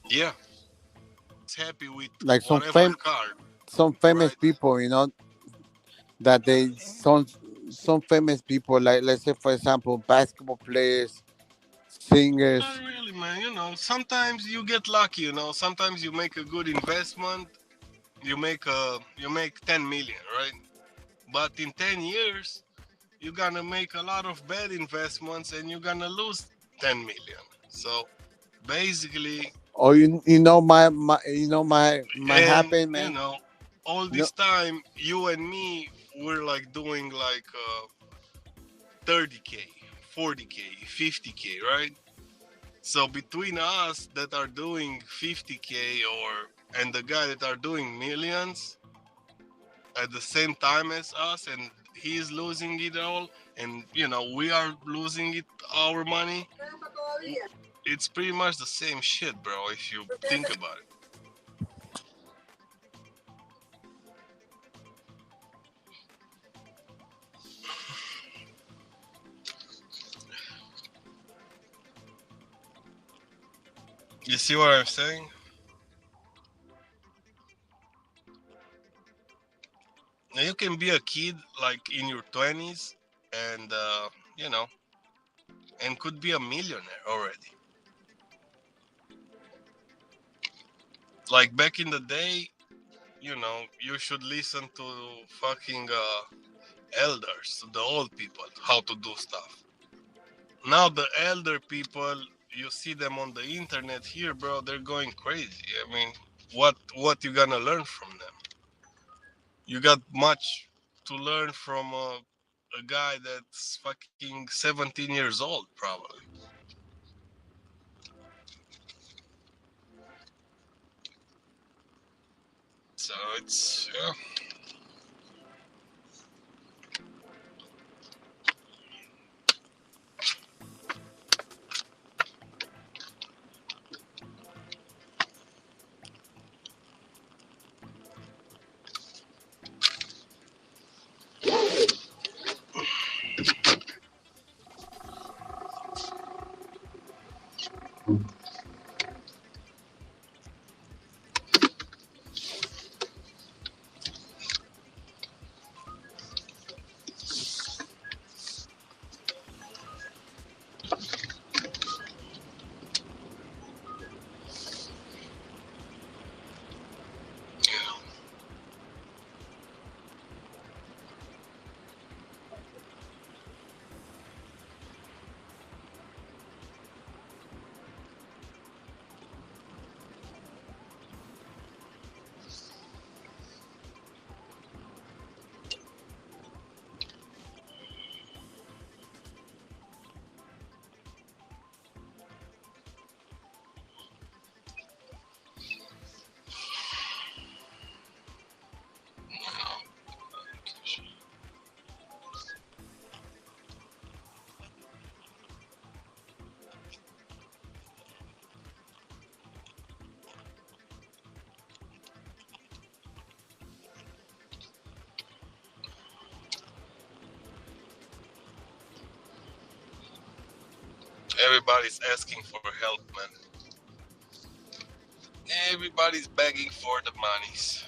yeah, it's happy with like whatever car, some famous right? people, that they some famous people, like let's say for example basketball players, Not singers. really, man. Sometimes you get lucky. Sometimes you make a good investment. You make 10 million, right? But in 10 years, you're gonna make a lot of bad investments and you're gonna lose 10 million. So basically, Or my and happen, man. all You know, this time, you and me, we're like doing like 30K, 40K, 50K, right? So between us that are doing 50K and the guy that are doing millions at the same time as us, and he's losing it all, and we are losing it our money, it's pretty much the same shit, bro, if you think about it. You see what I'm saying? Now you can be a kid like in your 20s, and you know and could be a millionaire already. Like back in the day, you should listen to fucking elders, the old people, how to do stuff. Now the elder people, you see them on the internet here, bro, they're going crazy. I mean, what you gonna learn from them? You got much to learn from a guy that's fucking 17 years old, probably. So it's, yeah. Everybody's asking for help, man. Everybody's begging for the monies.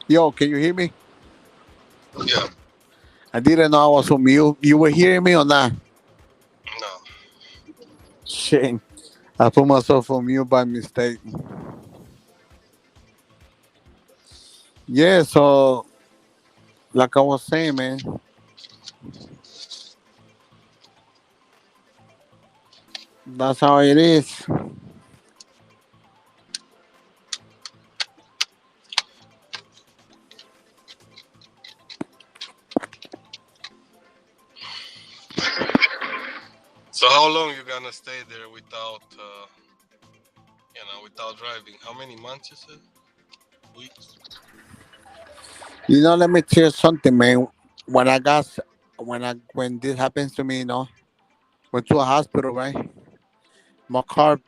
Yo, can you hear me? Yeah, I didn't know I was on mute. You were hearing me or not? no. Shit. I put myself on mute by mistake. Yeah, so like I was saying, man, that's how it is. So how long you gonna stay there without, without driving? How many months you said? Weeks? Let me tell you something, man. When I got s- when this happens to me, went to a hospital, right? My car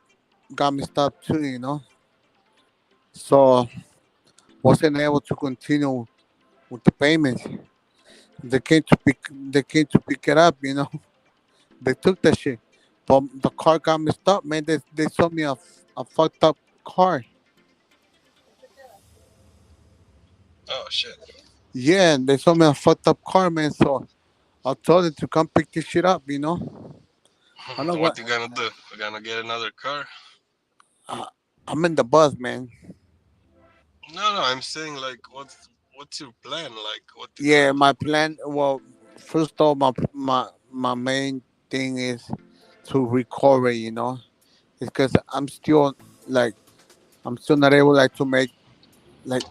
got messed up too, so wasn't able to continue with the payments. They came to pick it up, They took that shit, but the car got messed up, man. They sold me a fucked up car. Oh shit. Yeah, they sold me a fucked up car, man. So I told them to come pick this shit up, I'm not going. What you gonna do? You gonna get another car? Uh, I'm in the bus, man. No, no. I'm saying like, what's your plan? Like, what you Yeah, gonna do? my plan. Well, first of all, my main thing is to recover. It's because like I'm still not able like to make like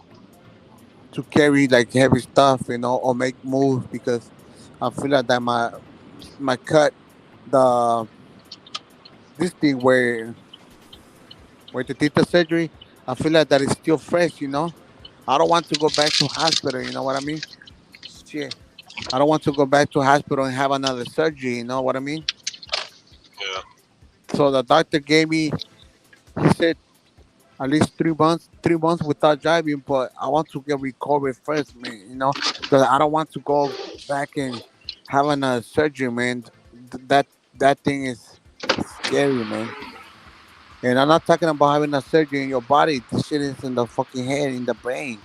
to carry like heavy stuff, or make moves because I feel like that my cut the this thing where they did the surgery. I feel like that is still fresh. I don't want to go back to hospital. You know what I mean? Shit. I don't want to go back to hospital and have another surgery. You know what I mean? Yeah. So the doctor gave me. He said at least 3 months, 3 months without driving. But I want to get recovered first, man. Because I don't want to go back and having a surgery, man. That thing is scary, man. And I'm not talking about having a surgery in your body. This shit is in the fucking head, in the brain.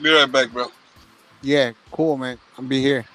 Be right back, bro. Yeah, cool, man. I'll be here.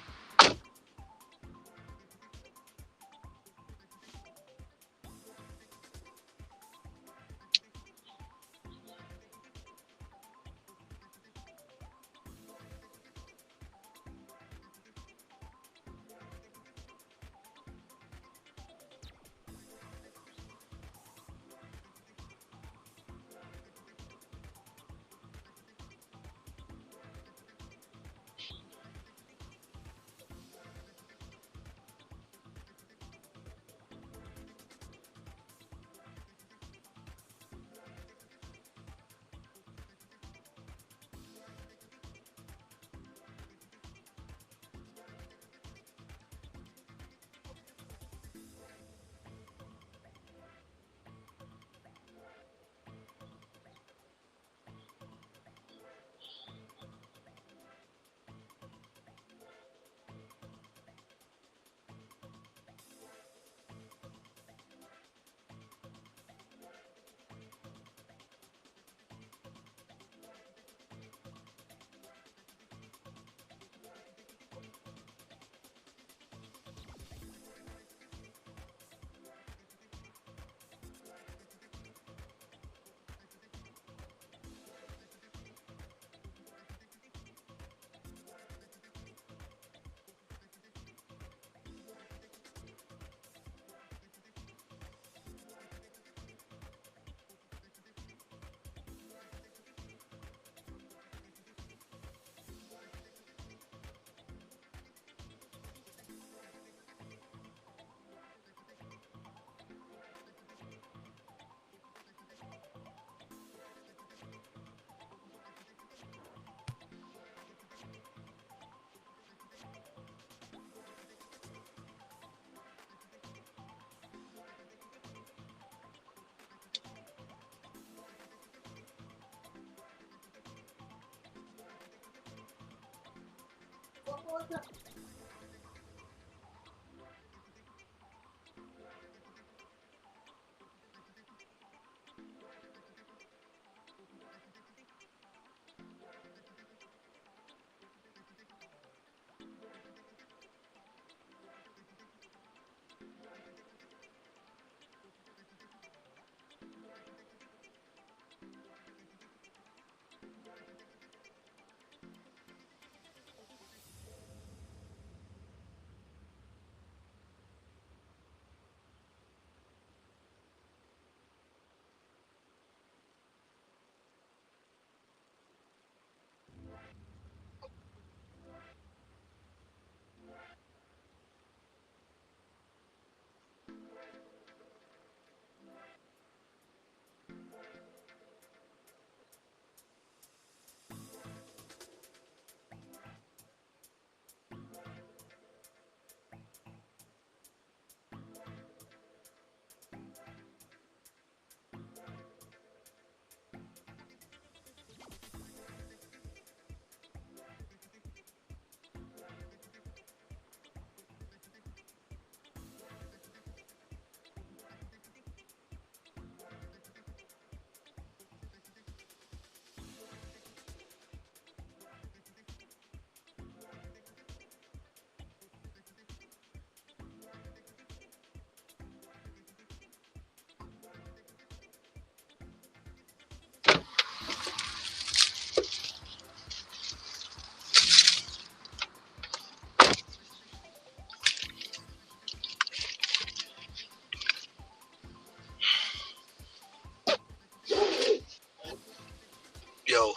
Yo,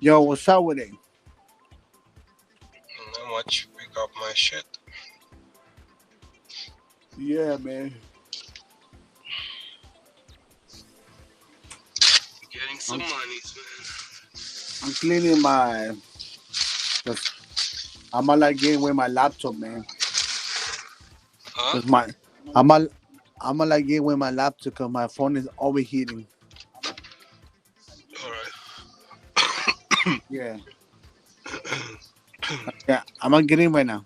Yo, what's up with it? not much. Pick up my shit. Yeah, man. Getting some I'm monies, man. I'm cleaning my. Cause I'm not like getting with my laptop, man. Huh? Cause my I'm not I'm not like getting with my laptop because my phone is overheating. All right. Yeah, yeah. I'm not getting right now.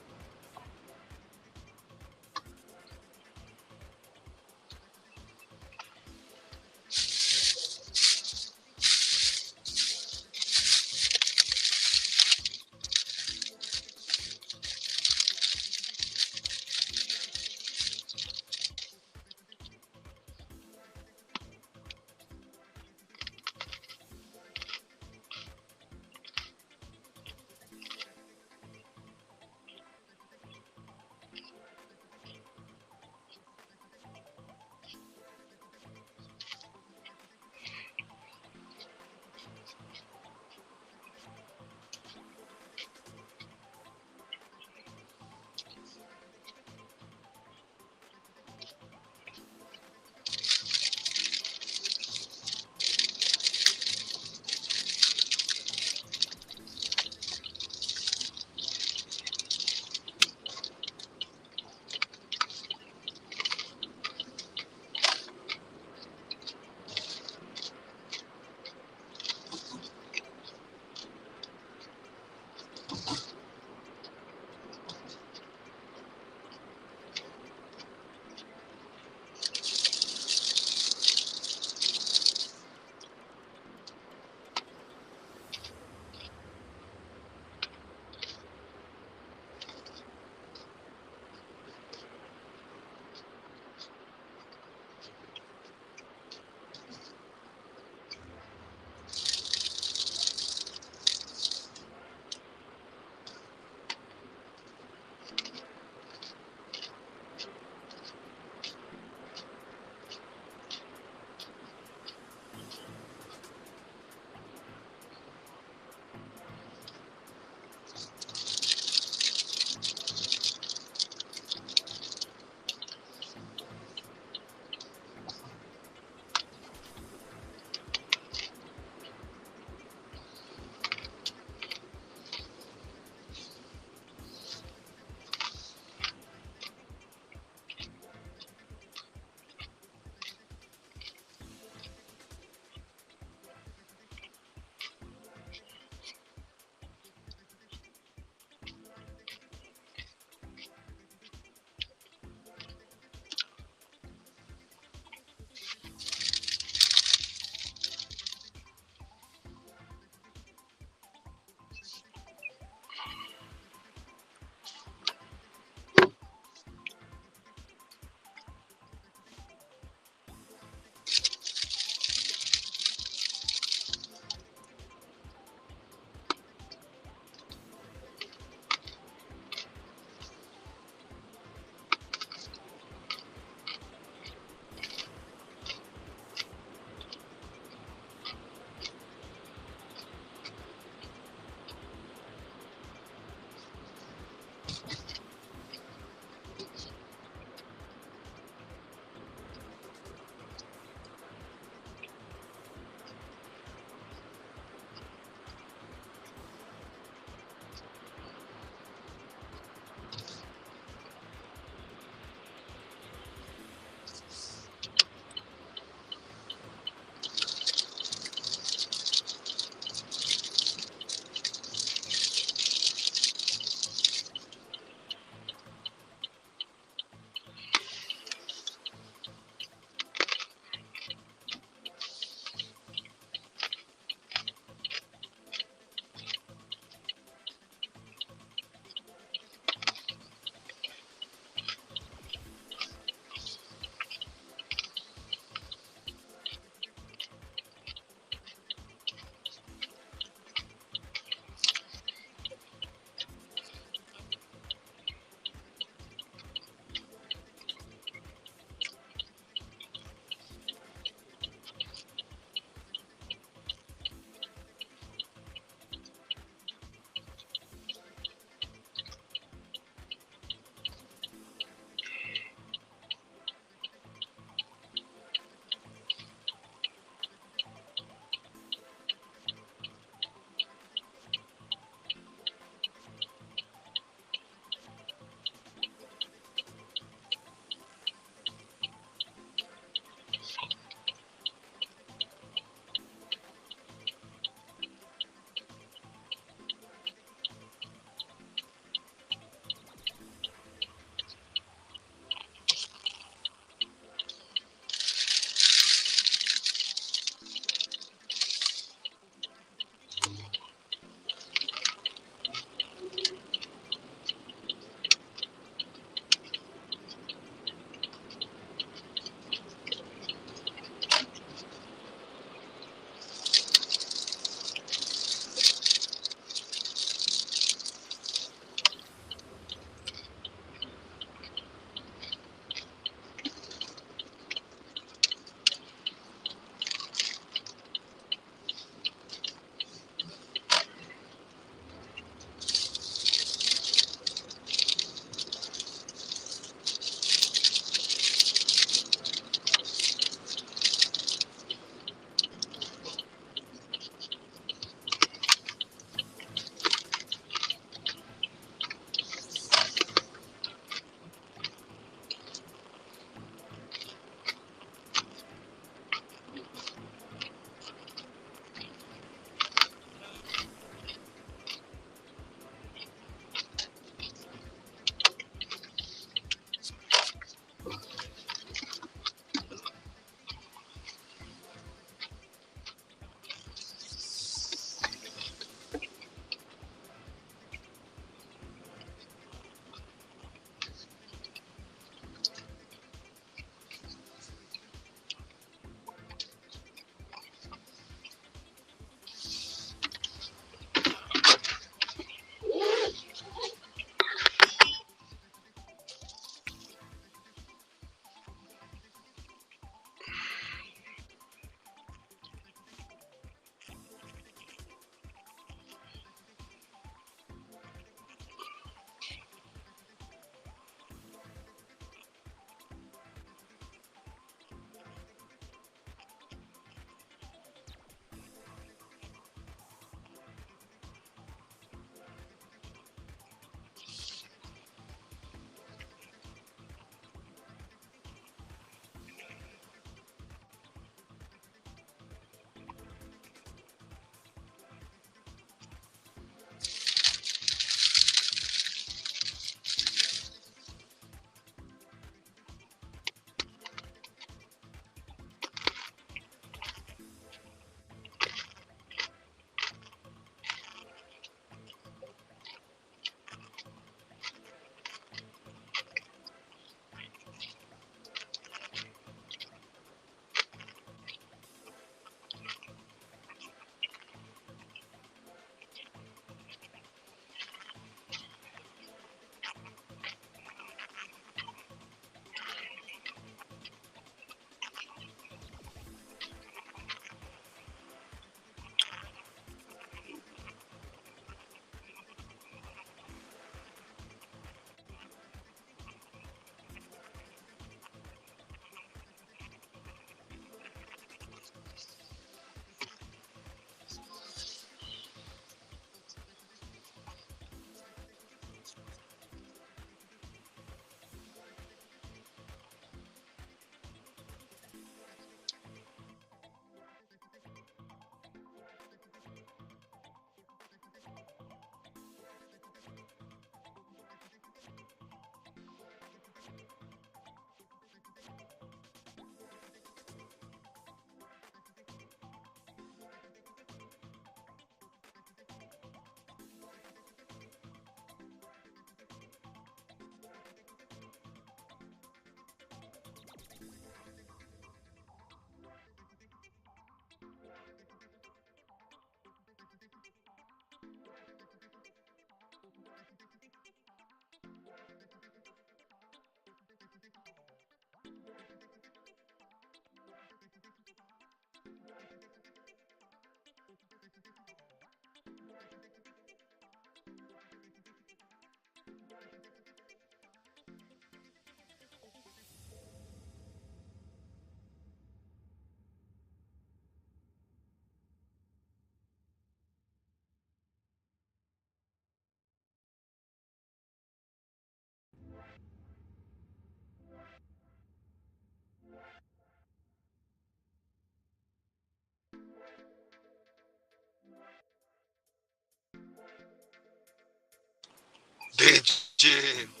Did you?